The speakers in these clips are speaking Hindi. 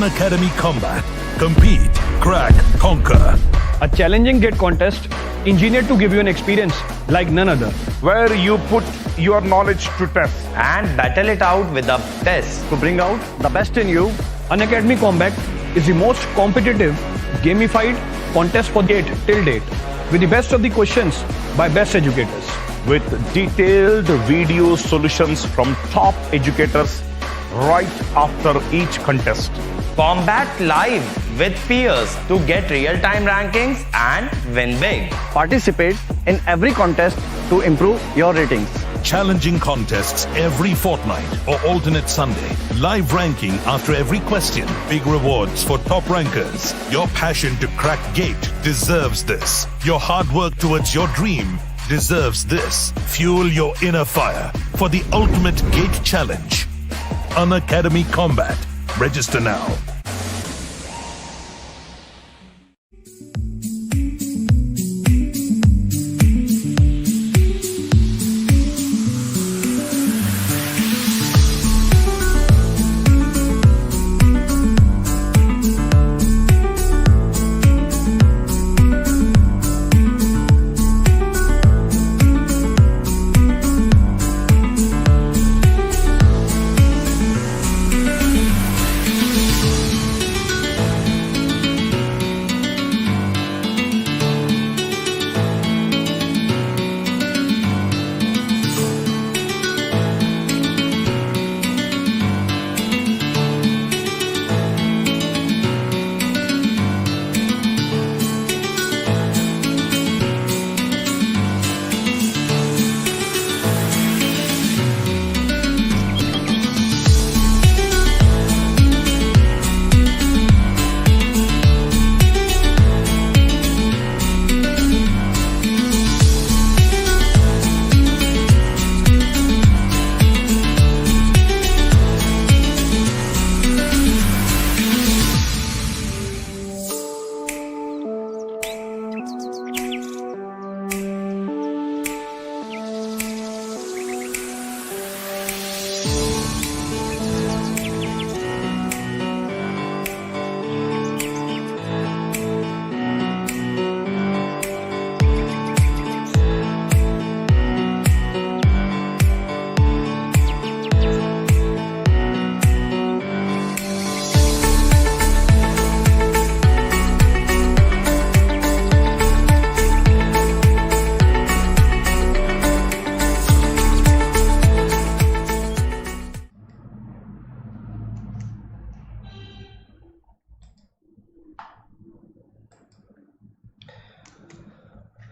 Unacademy Combat. Compete, crack, conquer. A challenging gate contest engineered to give you an experience like none other. Where you put your knowledge to test and battle it out with a test To bring out the best in you, Unacademy Combat is the most competitive, gamified contest for gate till date, with the best of the questions by best educators. with detailed video solutions from top educators right after each contest. Combat live with peers to get real-time rankings and win big. Participate in every contest to improve your ratings. Challenging contests every fortnight or alternate Sunday. Live ranking after every question. Big rewards for top rankers. Your passion to crack gate deserves this. Your hard work towards your dream deserves this. Fuel your inner fire for the ultimate gate challenge. Unacademy Combat. Register now.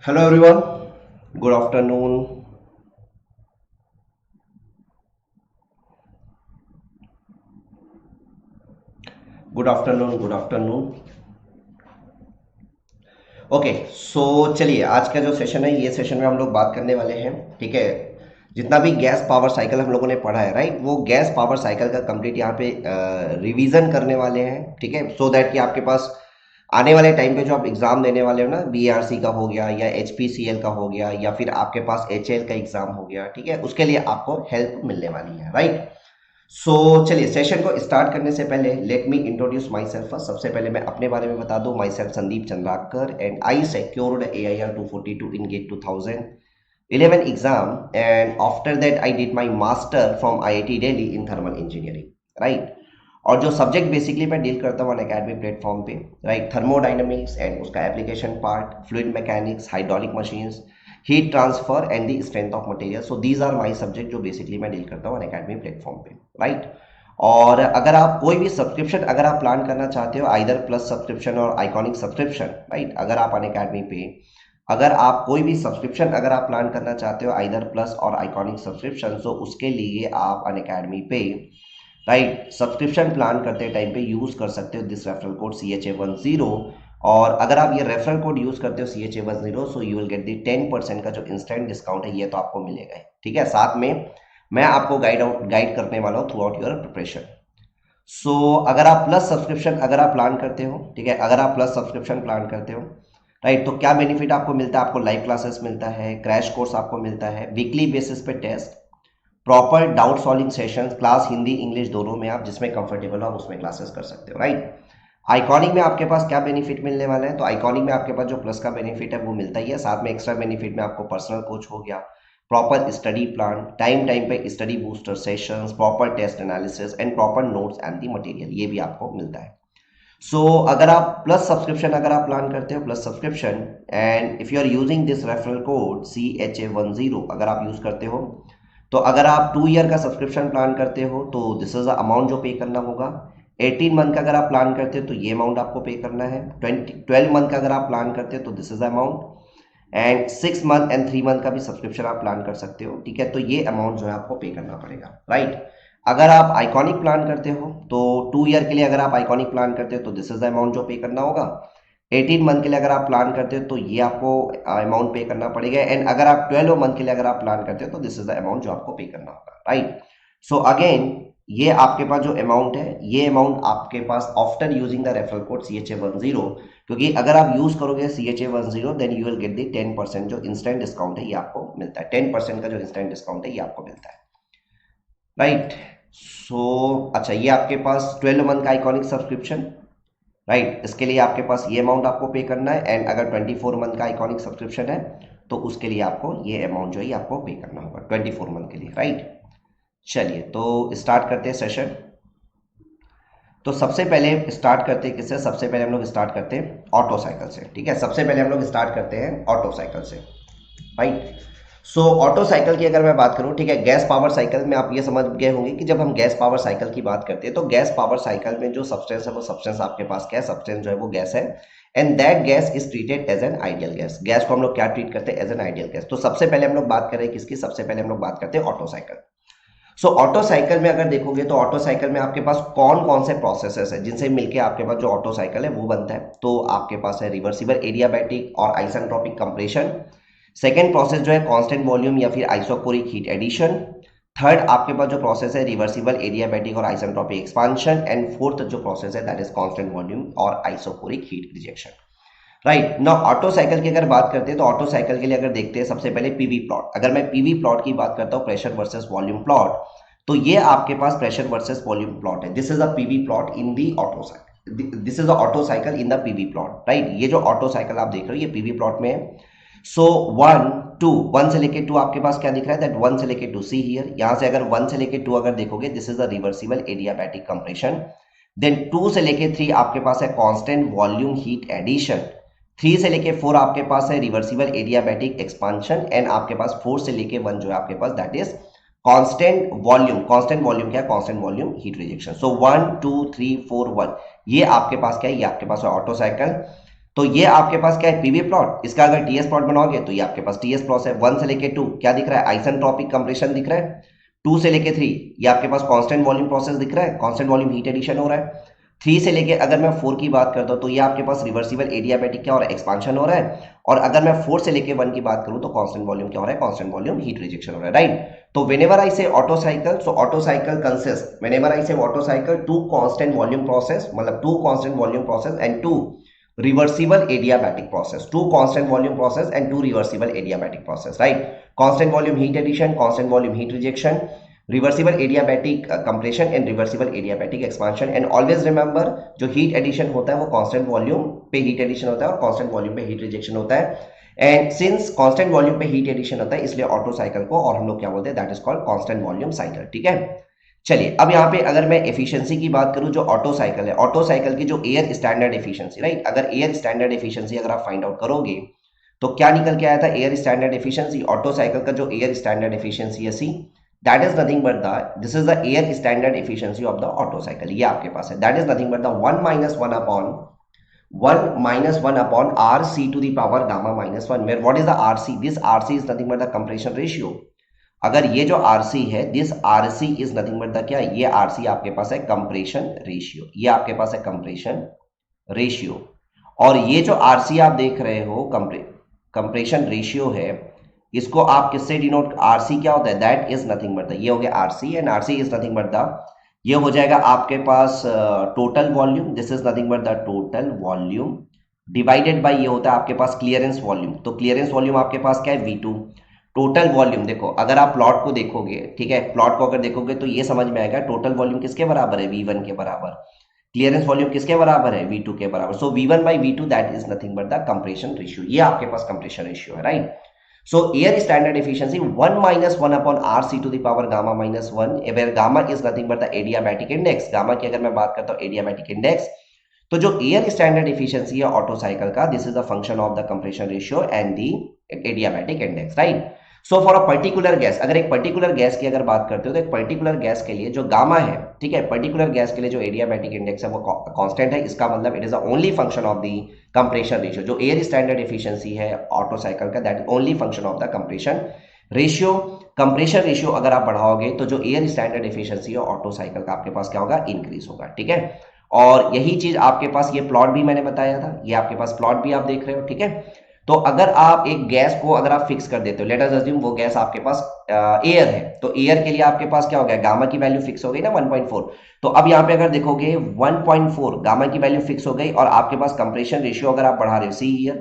Hello everyone, good afternoon. Good afternoon. Okay so चलिए आज का जो सेशन है ये सेशन में हम लोग बात करने वाले हैं, ठीक है। जितना भी गैस पावर साइकिल हम लोगों ने पढ़ा है, राइट, वो गैस पावर साइकिल का कंप्लीट यहाँ पे रिवीजन करने वाले हैं, ठीक है। सो दैट कि आपके पास आने वाले टाइम पे जो आप एग्जाम देने वाले हो ना, बीआरसी का हो गया या एचपीसीएल का हो गया या फिर आपके पास एचएल का एग्जाम हो गया, ठीक है, उसके लिए आपको हेल्प मिलने वाली है, राइट। सो चलिए सेशन को स्टार्ट करने से पहले let me introduce myself. सबसे पहले मैं अपने बारे में बता दूं, myself Sandeep Chandrakar and I secured AIR 242 in GATE 2011 exam and after that I did my master from IIT Delhi in thermal engineering, right. और जो सब्जेक्ट बेसिकली मैं डील करता हूँ अनअकैडमी प्लेटफॉर्म पे, राइट, थर्मोडाइनमिक्स एंड उसका application part, fluid mechanics, hydraulic machines, heat transfer and the strength of material. So these are my subject जो बेसिकली मैं डील करता हूँ अनअकैडमी प्लेटफॉर्म पे, राइट। और अगर आप कोई भी सब्सक्रिप्शन अगर आप प्लान करना चाहते हो, आइदर प्लस सब्सक्रिप्शन और आइकॉनिक सब्सक्रिप्शन, राइट, अगर आप अनअकैडमी पे अगर आप कोई भी सब्सक्रिप्शन अगर आप प्लान करना चाहते हो, आइदर प्लस और आइकॉनिक सब्सक्रिप्शन, तो उसके लिए आप अनअकैडमी पे, राइट, सब्सक्रिप्शन प्लान करते टाइम पे यूज कर सकते हो दिस रेफरल कोड CHA10। और अगर आप ये रेफरल कोड यूज करते हो CHA10, so you will get the 10% का जो इंस्टेंट डिस्काउंट है, ये तो आपको मिलेगा, ठीक है। साथ में मैं आपको गाइड करने वाला हूँ थ्रू आउट योर प्रिपरेशन। सो अगर आप प्लस सब्सक्रिप्शन अगर आप प्लान करते हो, ठीक है, अगर आप प्लस सब्सक्रिप्शन प्लान करते हो, राइट, तो क्या बेनिफिट आपको मिलता है? आपको लाइव क्लासेस मिलता है, क्रैश कोर्स आपको मिलता है, वीकली बेसिस पे test, proper doubt solving sessions, class Hindi English दोनों में आप जिसमें कंफर्टेबल हो आप उसमें क्लासेस कर सकते हो, राइट। आइकॉनिक में आपके पास क्या बेनिफिट मिलने वाला है, तो आइकॉनिक में आपके पास जो प्लस का बेनिफिट है वो मिलता ही है, साथ में एक्स्ट्रा बेनिफिट में आपको पर्सनल कोच हो गया, proper study plan, time time पे study booster sessions, proper test analysis and proper notes and the material, ये भी आपको मिलता है। सो अगर आप प्लस सब्सक्रिप्शन अगर आप प्लान करते हो, plus subscription, and if you are using this referral code CHA10 अगर आप यूज करते हो, तो अगर आप 2 ईयर का सब्सक्रिप्शन प्लान करते हो तो दिस इज द अमाउंट जो पे करना होगा। 18 मंथ का अगर आप प्लान करते हो तो ये अमाउंट आपको पे करना है। 12 मंथ का अगर आप प्लान करते हो तो this is the amount, and 6 month and 3 month का भी सब्सक्रिप्शन आप प्लान कर सकते हो, ठीक है। तो ये अमाउंट जो है आपको पे करना पड़ेगा, राइट। अगर आप आइकॉनिक प्लान करते हो तो 2 ईयर के लिए अगर आप आइकॉनिक प्लान करते हो तो दिस इज द अमाउंट जो पे करना होगा। 18 मंथ के लिए अगर आप प्लान करते हो तो ये आपको अमाउंट पे करना पड़ेगा, एंड अगर आप 12 मंथ के लिए अगर आप प्लान करते हो तो दिस इज द अमाउंट जो आपको पे करना होगा, राइट। सो अगेन ये आपके पास जो अमाउंट है, ये अमाउंट आपके पास after using the referral code CHA10, क्योंकि अगर आप यूज करोगे CHA10 then you will get the 10% जो इंस्टेंट डिस्काउंट है ये आपको मिलता है। 10% का जो इंस्टेंट डिस्काउंट है ये आपको मिलता है, राइट। सो अच्छा, ये आपके पास 12 मंथ का आइकॉनिक सब्सक्रिप्शन, राइट, इसके लिए आपके पास ये अमाउंट आपको पे करना है, एंड अगर 24 मंथ का आइकॉनिक सब्सक्रिप्शन है तो उसके लिए आपको ये अमाउंट जो है आपको पे करना होगा 24 मंथ के लिए, राइट। चलिए तो स्टार्ट करते हैं सेशन। तो सबसे पहले स्टार्ट करते हैं किससे, सबसे पहले हम लोग स्टार्ट करते हैं ऑटो साइकिल से, ठीक है। सबसे पहले हम लोग स्टार्ट करते हैं ऑटो साइकिल से, राइट। सो ऑटो साइकिल की अगर मैं बात करूं, ठीक है, गैस पावर साइकिल में आप ये समझ गए होंगे कि जब हम गैस पावर साइकिल की बात करते हैं तो गैस पावर साइकिल में जो सब्सटेंस है वो सब्सटेंस आपके पास क्या है, सब्सटेंस जो है वो गैस है, and that gas is treated as an ideal gas. Gas को हम लोग क्या ट्रीट करते हैं, एज एन आइडियल गैस। तो सबसे पहले हम लोग बात करें किसकी, सबसे पहले हम लोग बात करते हैं ऑटो साइकिल। सो ऑटो साइकिल में अगर देखोगे तो ऑटो साइकिल में आपके पास कौन कौन से प्रोसेसेस है जिनसे मिलके आपके पास जो ऑटो साइकिल है वो बनता है। तो आपके पास है रिवर्सिबल एडियाबैटिक और आइसेंट्रोपिक कंप्रेशन। सेकेंड प्रोसेस जो है कांस्टेंट वॉल्यूम या फिर आइसोकोरिक हीट एडिशन। थर्ड आपके पास जो प्रोसेस है रिवर्सिबल एडियाबैटिक और आइसेंट्रोपिक एक्सपांशन। एंड फोर्थ जो प्रोसेस है दैट इज कांस्टेंट वॉल्यूम और isochoric heat rejection, right. Now auto cycle की अगर बात करते हैं तो ऑटो साइकिल के लिए अगर देखते हैं सबसे पहले पीवी प्लॉट। अगर मैं पीवी प्लॉट की बात करता हूँ, प्रेशर वर्सेस वॉल्यूम प्लॉट, तो ये आपके पास प्रेशर वर्सेस वॉल्यूम प्लॉट है। This is a PV plot in the auto cycle, this is a auto cycle in the PV plot, right. ये जो ऑटो साइकिल आप देख रहे हो ये पीवी प्लॉट में है। सो 1 से लेके 2 आपके पास क्या दिख रहा है, दैट 1 से लेके 2 सी हियर। यहां से अगर 1 से लेके 2 अगर देखोगे this is a reversible adiabatic compression. Then 2 से लेके 3 आपके पास है कांस्टेंट वॉल्यूम हीट एडिशन। 3 से लेके 4 आपके पास है रिवर्सिबल एडियाबैटिक एक्सपांशन। एंड आपके पास 4 से लेके 1 जो है आपके पास that is constant volume. Constant volume क्या है, constant volume heat rejection. So 1 2 3 4 1 ये आपके पास क्या है, ये आपके पास है ऑटो साइकिल। तो ये आपके पास क्या है, पीवी प्लॉट। इसका अगर टीएस प्लॉट बनाओगे तो ये आपके पास टीएस प्लॉट है। 1 से लेके 2 क्या दिख रहा है, आइसेंट्रोपिक कंप्रेशन दिख रहा है। 2 से लेके 3 ये आपके पास कांस्टेंट वॉल्यूम प्रोसेस दिख रहा है, कांस्टेंट वॉल्यूम हीट एडिशन हो रहा है। 3 से लेके अगर मैं 4 की बात करता हूं तो ये आपके पास रिवर्सिबल एडियाबैटिक क्या हो रहा है, एक्सपांशन हो रहा है। और अगर मैं 4 से लेके 1 की बात करूं तो कांस्टेंट वॉल्यूम क्या हो रहा है, कांस्टेंट वॉल्यूम हीट रिजेक्शन हो रहा है, राइट। तो whenever I say auto cycle, so auto cycle consists, whenever I say auto cycle, 2 constant volume process, मतलब 2 constant volume process and 2 reversible adiabatic process, 2 constant volume process and 2 reversible adiabatic process, right? Constant volume heat addition, constant volume heat rejection, reversible adiabatic compression and reversible adiabatic expansion. And always remember जो heat addition होता है वो constant volume पे heat addition होता है और constant volume पे heat rejection होता है। एंड सिंस कांस्टेंट वॉल्यूम पे हीट एडिशन होता है इसलिए ऑटो साइकिल को और हम लोग क्या बोलते हैं, that is called constant volume cycle, ठीक है। चलिए अब यहाँ पे अगर मैं एफिशिएंसी की बात करूं, जो ऑटो साइकिल है, ऑटो साइकिल की जो एयर स्टैंडर्ड एफिशिएंसी, राइट, अगर एयर स्टैंडर्ड एफिशिएंसी अगर आप फाइंड आउट करोगे तो क्या निकल के आया था, air standard efficiency. Auto cycle का जो एयर स्टैंडर्ड एफिशिएंसी है C, that is nothing but the, this is the air standard efficiency of the auto cycle. ये आपके पास है, that is nothing but the 1 minus 1 upon RC to the power gamma minus 1, where what is the RC? This RC is nothing but the compression ratio. अगर ये जो RC है, this RC is nothing but the क्या, ये RC आपके पास है कंप्रेशन रेशियो, ये आपके पास है कंप्रेशन रेशियो। और ये जो RC आप देख रहे हो कंप्रेशन रेशियो है, इसको आप किससे डिनोट, RC क्या होता है, that is nothing but the, ये हो गया RC, and RC is nothing but the, ये हो जाएगा आपके पास total volume, this is nothing but the total volume divided by ये होता है आपके पास क्लियरेंस वॉल्यूम। तो क्लियरेंस वॉल्यूम आपके पास क्या है, V2। टोटल वॉल्यूम देखो, अगर आप प्लॉट को देखोगे, ठीक है, प्लॉट को अगर देखोगे तो ये समझ में आएगा टोटल वॉल्यूम किसके बराबर है, V1 के बराबर, क्लियरेंस वॉल्यूम किसके बराबर है, V2 के बराबर। So V1 by V2 that is nothing but the compression ratio, ये आपके पास कंप्रेशन रेशियो है, right. So air standard efficiency 1 - 1 upon RC to the power gamma minus 1, where gamma is nothing but the adiabatic index. Gamma की अगर मैं बात करता हूँ एडियाबैटिक इंडेक्स, तो जो एयर स्टैंडर्ड एफिशिएंसी है ऑटो साइकिल का, this is the function of the compression ratio and the adiabatic index, right. So for a particular gas, अगर एक पर्टिकुलर गैस की अगर बात करते हो तो एक पर्टिकुलर गैस के लिए जो गामा है, ठीक है, पर्टिकुलर गैस के लिए जो एडियाबैटिक इंडेक्स है वो कांस्टेंट है, इसका मतलब it is the only function of the compression ratio. जो एयर स्टैंडर्ड एफिशिएंसी है ऑटो साइकिल का, that is only function of the compression ratio. Compression ratio अगर आप बढ़ाओगे तो जो एयर स्टैंडर्ड एफिशिएंसी है ऑटो साइकिल का आपके पास क्या होगा, इंक्रीज होगा, ठीक है। और यही चीज आपके पास, ये प्लॉट भी मैंने बताया था, ये आपके पास प्लॉट भी आप देख रहे हो, ठीक है। तो अगर आप एक गैस को अगर आप फिक्स कर देते हो, लेट अस अज्यूम वो गैस आपके पास एयर है, तो एयर के लिए आपके पास क्या हो गया, गामा की वैल्यू फिक्स हो गई ना 1.4। तो अब यहाँ पे अगर देखोगे 1.4 गामा की वैल्यू फिक्स हो गई, और आपके पास कंप्रेशन रेशियो अगर आप बढ़ा रहे हो, see here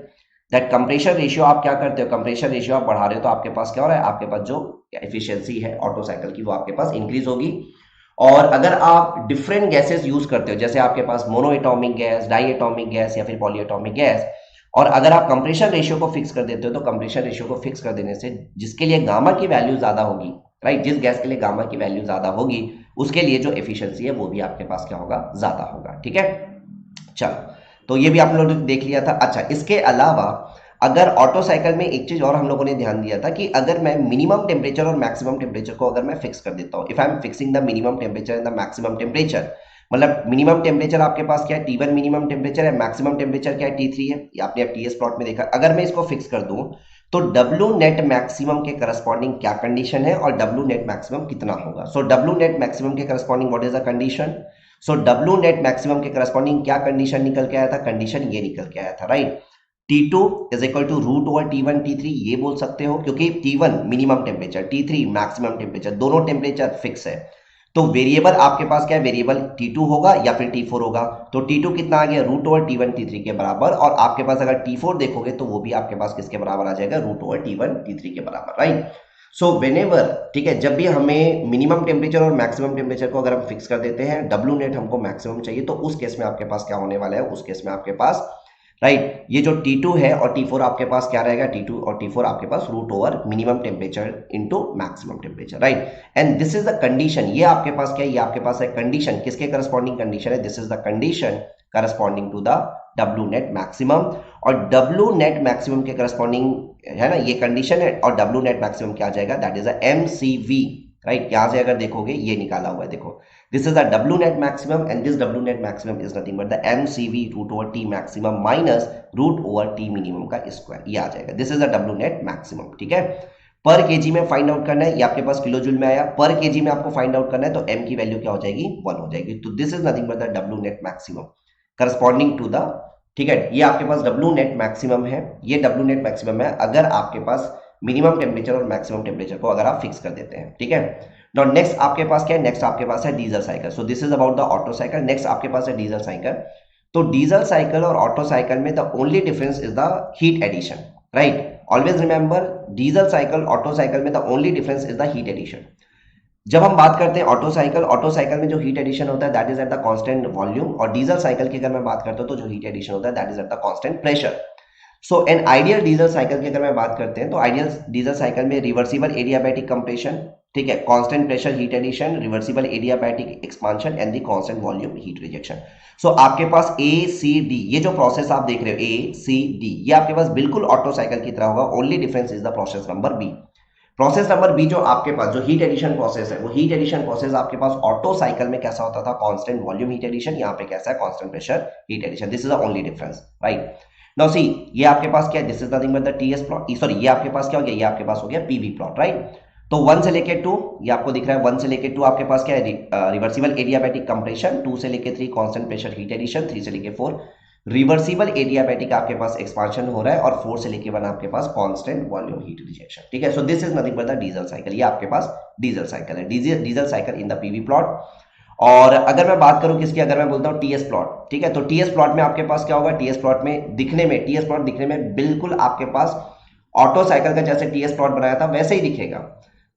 that compression ratio आप क्या करते हो, कंप्रेशन रेशियो आप बढ़ा रहे हो, तो आपके पास क्या हो रहा है, आपके पास जो एफिशिएंसी है ऑटो साइकिल की वो आपके पास इंक्रीज होगी। और अगर आप डिफरेंट गैसेस यूज करते हो, जैसे आपके पास mono atomic gas, di atomic gas या फिर पॉली एटॉमिक गैस, और अगर आप कंप्रेशन रेशियो को फिक्स कर देते हो, तो कंप्रेशन रेशियो को फिक्स कर देने से जिसके लिए गामा की वैल्यू ज्यादा होगी, राइट, जिस गैस के लिए गामा की वैल्यू ज्यादा होगी उसके लिए जो एफिशिएंसी है वो भी आपके पास क्या होगा, ज्यादा होगा, ठीक है। चलो, तो ये भी आप लोगों ने देख लिया था। अच्छा, इसके अलावा अगर ऑटो साइकिल में एक चीज और हम लोगों ने ध्यान दिया था कि अगर मैं मिनिमम टेम्परेचर और मैक्सिमम टेम्परेचर को अगर मैं फिक्स कर देता हूँ, if I am fixing the minimum temperature and the maximum temperature, मतलब मिनिमम टेम्परेचर आपके पास क्या है, T1 मिनिमम टेम्परेचर है, मैक्सिमम टेम्परेचर क्या है, T3 है, ये आपने अब TS प्लॉट में देखा। अगर मैं इसको फिक्स कर दूं तो W नेट मैक्सिमम के करस्पॉन्डिंग क्या कंडीशन है और W नेट मैक्सिमम कितना होगा। सो W नेट मैक्सिमम के corresponding what is the condition, so W net maximum के करस्पॉन्डिंग क्या कंडीशन निकल के आया था, कंडीशन ये निकल के आया था, right, T2 is equal to root over T1 T3, ये बोल सकते हो, क्योंकि T1 minimum temperature, T3 maximum temperature, दोनों टेम्परेचर फिक्स है, तो वेरिएबल आपके पास क्या है, वेरिएबल T2 होगा या फिर T4 होगा। तो T2 कितना आ गया, रूट ओवर T1 T3 के बराबर, और आपके पास अगर T4 देखोगे तो वो भी आपके पास किसके बराबर आ जाएगा, रूट ओवर T1 T3 के बराबर, राइट। सो व्हेनेवर, ठीक है, जब भी हमें मिनिमम टेम्परेचर और मैक्सिमम टेम्परेचर को अगर हम फिक्स कर देते हैं, W नेट हमको मैक्सिमम चाहिए, तो उस केस में आपके पास क्या होने वाला है, उस केस में आपके पास, राइट, ये जो T2 है और T4 आपके पास क्या रहेगा, T2 और T4 आपके पास root over minimum temperature into maximum temperature, right. And this is the condition, ये आपके पास क्या है, ये आपके पास है कंडीशन, किसके करस्पॉन्डिंग कंडीशन है, this is the condition corresponding to the W net maximum, और W नेट मैक्सिमम के करस्पॉन्डिंग है ना ये कंडीशन है, और W नेट मैक्सिमम क्या आ जाएगा, that is a MCV, right. यहां से अगर देखोगे ये निकाला हुआ है, देखो this is the W net maximum and this W net maximum is nothing but the MCV root over T maximum minus root over T minimum का स्क्वायर, ये आ जाएगा, this is the W net maximum, ठीक है। पर केजी में फाइंड आउट करना है, ये आपके पास किलो जूल में आया, पर केजी में आपको फाइंड आउट करना है, तो M की वैल्यू क्या हो जाएगी, 1 हो जाएगी, तो this is nothing but the W net maximum corresponding to the, ठीक है, ये आपके पास W नेट मैक्सिमम है, ये W नेट मैक्सिमम है अगर आपके पास मिनिमम टेम्परेचर और मैक्सिमम टेम्परेचर को अगर आप फिक्स कर देते हैं, ठीक है। नाउ नेक्स्ट आपके पास क्या है, नेक्स्ट आपके पास है diesel cycle. So this is about the auto cycle, next आपके पास है डीजल साइकिल। तो डीजल साइकिल और ऑटो साइकिल में the only difference is the heat addition, right, always remember, diesel cycle auto cycle में the only difference is the heat addition. जब हम बात करते हैं ऑटो साइकिल में जो हीट एडिशन होता है that is at the constant volume, और डीजल साइकिल की अगर मैं बात करता हूं तो जो हीट एडिशन होता है that is at the constant pressure. So an ideal diesel cycle की अगर मैं बात करते हैं तो आइडियल डीजल साइकिल में रिवर्सिबल एडियाबैटिक कंप्रेशन, ठीक है, constant pressure heat addition, reversible adiabatic expansion and the constant volume heat rejection. So आपके पास ACD, ये जो प्रोसेस आप देख रहे हो ACD, ये आपके पास बिल्कुल ऑटो साइकिल की तरह होगा, only difference is the process number B। Process number B जो आपके पास जो हीट एडिशन प्रोसेस है, वो हीट एडिशन प्रोसेस आपके पास ऑटो साइकिल में कैसा होता था, कांस्टेंट वॉल्यूम हीट एडिशन, यहाँ पे कैसा है, constant pressure heat addition, this is the only difference, right. Now see, ये आपके पास क्या है, this is nothing but the TS plot, sorry ये आपके पास क्या हो गया, ये आपके पास हो गया PV प्लॉट, राइट। तो 1 से लेके 2 ये आपको दिख रहा है, 1 से लेके 2 आपके पास क्या है, रिवर्सिबल एडियाबैटिक कंप्रेशन, 2 से लेके 3 कांस्टेंट प्रेशर हीट एडिशन, 3 से लेके 4 रिवर्सिबल एडियाबैटिक आपके पास एक्सपांशन हो रहा है, और 4 से लेके 1 आपके पास कांस्टेंट वॉल्यूम हीट रिजेक्शन, ठीक है। So this is nothing but the diesel cycle, ये आपके पास डीजल साइकिल है, diesel cycle in the PV plot. और अगर मैं बात करूं किसकी, अगर मैं बोलता हूं TS प्लॉट, ठीक है, तो TS प्लॉट में आपके पास क्या होगा, TS प्लॉट दिखने में बिल्कुल आपके पास ऑटो साइकिल का जैसे टीएस प्लॉट बनाया था वैसे ही दिखेगा।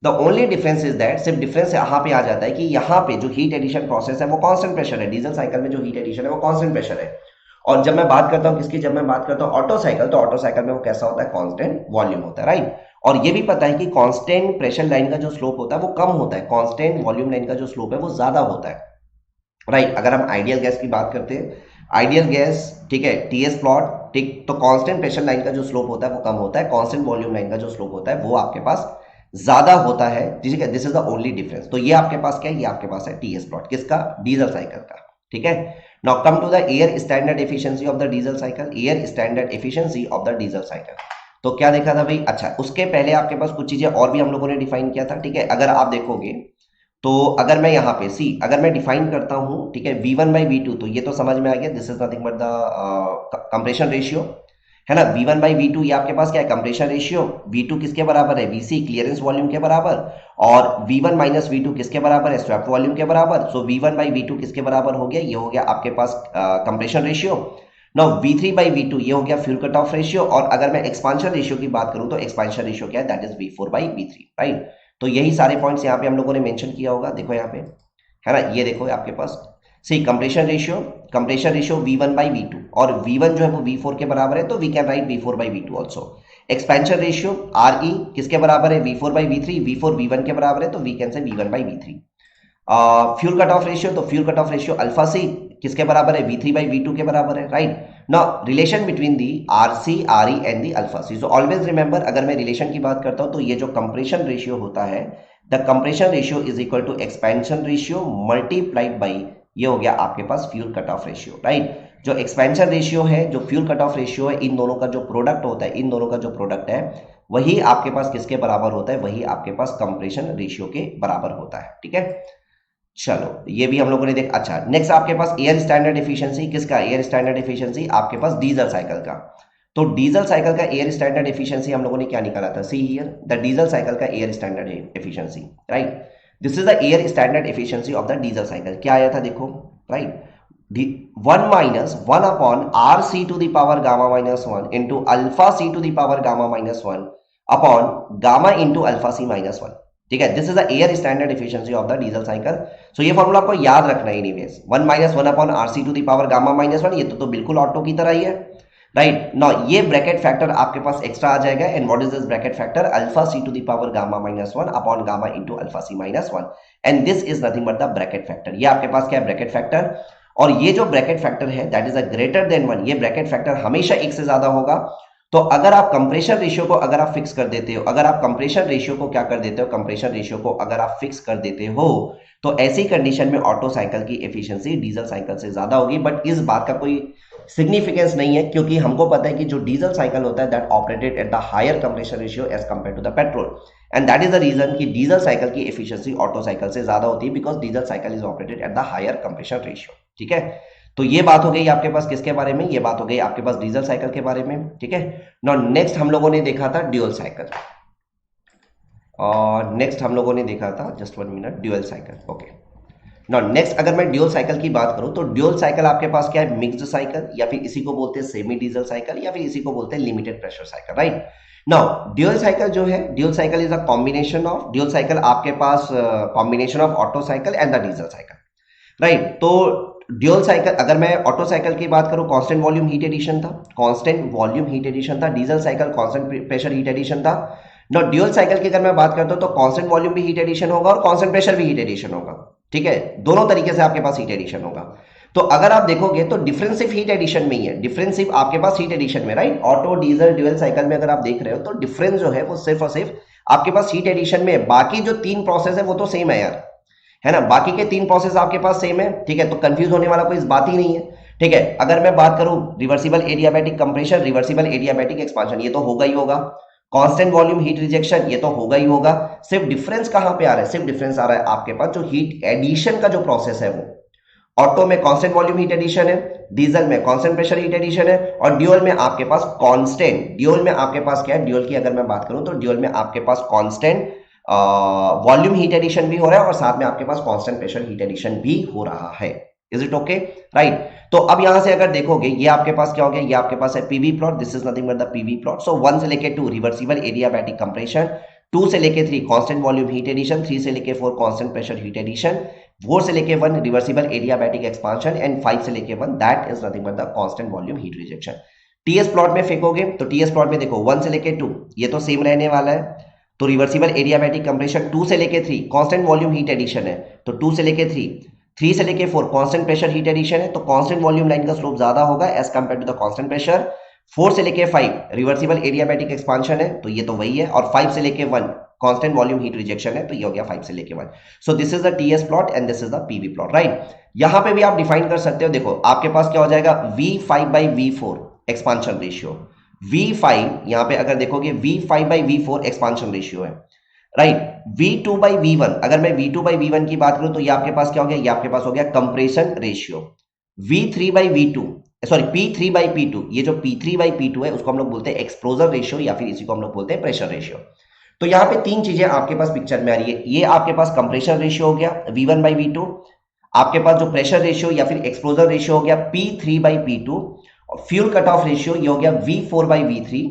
The only difference is that, सिर्फ डिफरेंस यहाँ पे आ जाता है कि यहाँ पे जो हीट एडिशन प्रोसेस है वो कांस्टेंट प्रेशर है। डीजल साइकिल में जो हीट एडिशन है वो कांस्टेंट प्रेशर है। और जब मैं बात करता हूँ किसकी, जब मैं बात करता हूँ ऑटो साइकिल, तो ऑटो साइकिल में वो कैसा होता है, कांस्टेंट वॉल्यूम होता है, राइट। और ये भी पता है कि कांस्टेंट प्रेशर लाइन का जो स्लोप होता है वो कम होता है, कांस्टेंट वॉल्यूम लाइन का जो स्लोप है वो ज्यादा होता है, राइट। अगर हम आइडियल गैस की बात करते हैं, आइडियल गैस, ठीक है, टीएस प्लॉट, ठीक, तो कांस्टेंट प्रेशर लाइन का जो स्लोप होता है वो कम होता है, कांस्टेंट वॉल्यूम लाइन का जो स्लोप होता है वो आपके पास ज्यादा होता है, ठीक है। This is the only difference. तो ये आपके पास क्या है, ये आपके पास है टीएस प्लॉट, किसका, डीजल साइकिल का, ठीक है। Now come to the air standard efficiency of the diesel cycle, air standard efficiency of the diesel cycle. तो क्या देखा था भाई, अच्छा उसके पहले आपके पास कुछ चीजें और भी हम लोगों ने डिफाइन किया था, ठीक है। अगर आप देखोगे तो अगर मैं यहाँ पे सी, अगर मैं डिफाइन करता हूँ, ठीक है, V1 बाई V2, तो ये तो समझ में आ गया, this is nothing but the compression ratio, है ना। V1 बाई V2 ये आपके पास क्या है, कंप्रेशन रेशियो। V2 किसके बराबर है, VC, क्लियरेंस वॉल्यूम के बराबर। और V1 माइनस V2 किसके बराबर है, स्वैप वॉल्यूम के बराबर। सो V1 बाई V2 किसके बराबर हो गया, ये हो गया आपके पास compression ratio. Now V3 by V2 ये हो गया फ्यूल कट ऑफ रेशियो। और अगर मैं एक्सपांशन रेशियो की बात करूं तो एक्सपांशन रेशियो क्या है, that is V4 by V3, right. तो यही सारे पॉइंट्स यहाँ पे हम लोगों ने मेंशन किया होगा, देखो यहाँ पे, है ना, ये देखो आपके पास see compression ratio V1 by V2, और V1 जो है वो V4 के बराबर है, तो we can write V4 by V2 also. Expansion ratio RE किसके बराबर है, V4 by V3, V4 V1 के बराबर है, तो we can say V1 by V3। Fuel cut off ratio, तो fuel cut off ratio alpha C किसके बराबर है, V3 बाई V2 के बराबर है, right. Now relation between the RC RE and the alpha C. So always remember, अगर मैं रिलेशन की बात करता हूं तो ये जो कंप्रेशन रेशियो होता है, the compression ratio is equal to expansion ratio multiplied by, ये हो गया आपके पास fuel cut off ratio, right. जो एक्सपेंशन रेशियो है, जो फ्यूल कट ऑफ रेशियो है, इन दोनों का जो प्रोडक्ट होता है, इन दोनों का जो प्रोडक्ट है वही आपके पास किसके बराबर होता है, वही आपके पास कंप्रेशन रेशियो के बराबर होता है, ठीक है। चलो ये भी हम लोगों ने देखा। अच्छा नेक्स्ट आपके पास एयर स्टैंडर्ड एफिशिएंसी, किसका, एयर स्टैंडर्ड एफिशिएंसी आपके पास डीजल साइकिल का। तो डीजल साइकिल का एयर स्टैंडर्ड एफिशिएंसी हम लोगों ने क्या निकाला था, see here the diesel cycle का air standard efficiency, right. This is the air standard efficiency of the diesel cycle. क्या आया था देखो, right, 1 minus 1 upon R C to the power gamma minus 1 into alpha C to the power gamma minus 1 upon gamma into alpha C minus 1, ठीक है। This is the air standard efficiency of the diesel cycle. So ये फॉर्मूला आपको याद रखना है anyways, 1 minus 1 upon R C to the power gamma minus 1, ये तो बिल्कुल ऑटो की तरह ही है, राइट। नाउ ये ब्रैकेट फैक्टर आपके पास एक्स्ट्रा आ जाएगा, and what is this bracket factor, alpha C to the power gamma minus 1 upon gamma into alpha C minus 1, and this is nothing but the bracket factor. ये आपके पास क्या है, ब्रैकेट फैक्टर। और ये जो ब्रैकेट फैक्टर है that is a greater than 1, ये ब्रैकेट फैक्टर हमेशा 1 से ज्यादा होगा। तो अगर आप कंप्रेशन रेशियो को अगर आप फिक्स कर देते हो, अगर आप कंप्रेशन रेशियो को क्या कर देते हो, कंप्रेशन रेशियो को अगर आप फिक्स कर देते हो, तो ऐसी कंडीशन में ऑटो साइकिल की एफिशिएंसी डीजल साइकिल से ज्यादा होगी। बट इस बात का कोई सिग्निफिकेंस नहीं है, क्योंकि हमको पता है कि जो डीजल साइकिल होता है that operated at the higher compression ratio as compare to the petrol, and that is the reason कि डीजल साइकिल की एफिशिएंसी ऑटो साइकिल से ज्यादा होती है, because diesel cycle is operated at the higher compression ratio, ठीक है। तो ये बात हो गई आपके पास किसके बारे में, ये बात हो गई आपके पास डीजल साइकिल के बारे में, ठीक है। नाउ नेक्स्ट हम लोगों ने देखा था ड्यूल साइकिल, और नेक्स्ट हम लोगों ने देखा था, just 1 minute, dual cycle, okay. Now next अगर मैं ड्यूल साइकिल की बात करूं तो ड्यूल साइकिल आपके पास क्या है, मिक्स्ड साइकिल, या फिर इसी को बोलते हैं सेमी डीजल साइकिल, या फिर इसी को बोलते हैं limited pressure cycle, right. Now dual cycle जो है, dual cycle is a combination of, dual cycle आपके पास combination of Otto cycle and the diesel cycle, right. तो ड्यूल साइकिल, अगर मैं ऑटो साइकिल की बात करूं, कांस्टेंट वॉल्यूम हीट एडिशन था, कांस्टेंट वॉल्यूम हीट एडिशन था। Diesel cycle constant pressure heat addition था। नाउ ड्यूल साइकिल की अगर मैं बात करता हूं तो कांस्टेंट वॉल्यूम भी हीट एडिशन होगा और कांस्टेंट प्रेशर भी हीट एडिशन होगा, ठीक है। दोनों तरीके से आपके पास हीट एडिशन होगा। तो अगर आप देखोगे तो डिफरेंस सिर्फ हीट एडिशन में ही है, डिफरेंस सिर्फ आपके पास हीट एडिशन में, right. Auto diesel dual cycle में अगर आप देख रहे हो तो डिफरेंस जो है वो सिर्फ और सिर्फ आपके पास हीट एडिशन में है। बाकी जो 3 प्रोसेस है वो तो सेम है यार, है ना, बाकी के 3 प्रोसेस आपके पास सेम है, ठीक है। तो कंफ्यूज होने वाला कोई इस बात ही नहीं है, ठीक है। अगर मैं बात करूं reversible adiabatic compression, reversible adiabatic expansion, ये तो होगा ही होगा। कांस्टेंट वॉल्यूम हीट रिजेक्शन, ये तो होगा ही होगा। सिर्फ डिफरेंस कहां पे आ रहा है, सिर्फ डिफरेंस आ रहा है आपके पास जो हीट एडिशन का जो प्रोसेस है वो ऑटो में कांस्टेंट वॉल्यूम हीट एडिशन है, डीजल में कांस्टेंट प्रेशर हीट एडिशन है, और ड्यूल में आपके पास कांस्टेंट, ड्यूल में आपके पास क्या है, ड्यूल की अगर मैं बात करूं तो ड्यूल में आपके पास कांस्टेंट वॉल्यूम हीट एडिशन भी हो रहा है और साथ में आपके पास कांस्टेंट प्रेशर हीट एडिशन भी हो रहा है। Is it okay, right. तो अब यहां से अगर देखोगे ये आपके पास क्या हो गया, ये आपके पास है PV plot, this is nothing but the PV plot. So 1 से लेके 2 रिवर्सिबल एडियाबैटिक कंप्रेशन, 2 से लेके 3 कांस्टेंट वॉल्यूम हीट एडिशन, 3 से लेके 4 कांस्टेंट प्रेशर हीट एडिशन, 4 से लेके 1 रिवर्सिबल एडियाबैटिक एक्सपांशन एंड 5 से लेके 1 that is nothing but the constant volume heat rejection. TS plot में फेंकोगे तो टीएस प्लॉट में देखो 1 से लेके 2 ये तो सेम रहने वाला है, तो रिवर्सिबल एडियाबैटिक कंप्रेशन 2 से लेके 3 कांस्टेंट वॉल्यूम हीट एडिशन है, तो 2 से लेके 3 से लेके 4 कांस्टेंट प्रेशर हीट एडिशन है, तो कांस्टेंट वॉल्यूम लाइन का स्लोप ज्यादा होगा as compare to the constant pressure. 4 से लेके 5 रिवर्सिबल एडियाबैटिक एक्सपांशन है, तो ये तो वही है, और 5 से लेके 1 कांस्टेंट वॉल्यूम हीट रिजेक्शन है, तो ये हो गया 5 से लेके 1। So this is the TS plot and this is the PV plot, right. यहां पे भी आप डिफाइन कर सकते हो, देखो आपके पास क्या हो जाएगा V5/V4 एक्सपांशन रेशियो, V5 यहां पे अगर देखोगे V5/V4 एक्सपांशन रेशियो है, राइट। V2/V1 अगर मैं V2/V1 की बात करूं तो ये आपके पास क्या हो गया, ये आपके पास हो गया compression ratio. V3/V2 sorry P3/P2, ये जो P3/P2 है उसको हम लोग बोलते हैं एक्सपोजर रेशियो या फिर इसी को हम लोग बोलते हैं प्रेशर रेशियो। तो यहां पे तीन चीजें आपके पास पिक्चर में आ रही है, ये आपके पास कंप्रेशन रेशियो हो गया V1/V2, आपके पास जो प्रेशर रेशियो या फिर एक्सपोजर रेशियो हो गया P3/P2, और फ्यूल कट ऑफ रेशियो ये हो गया V4/V3,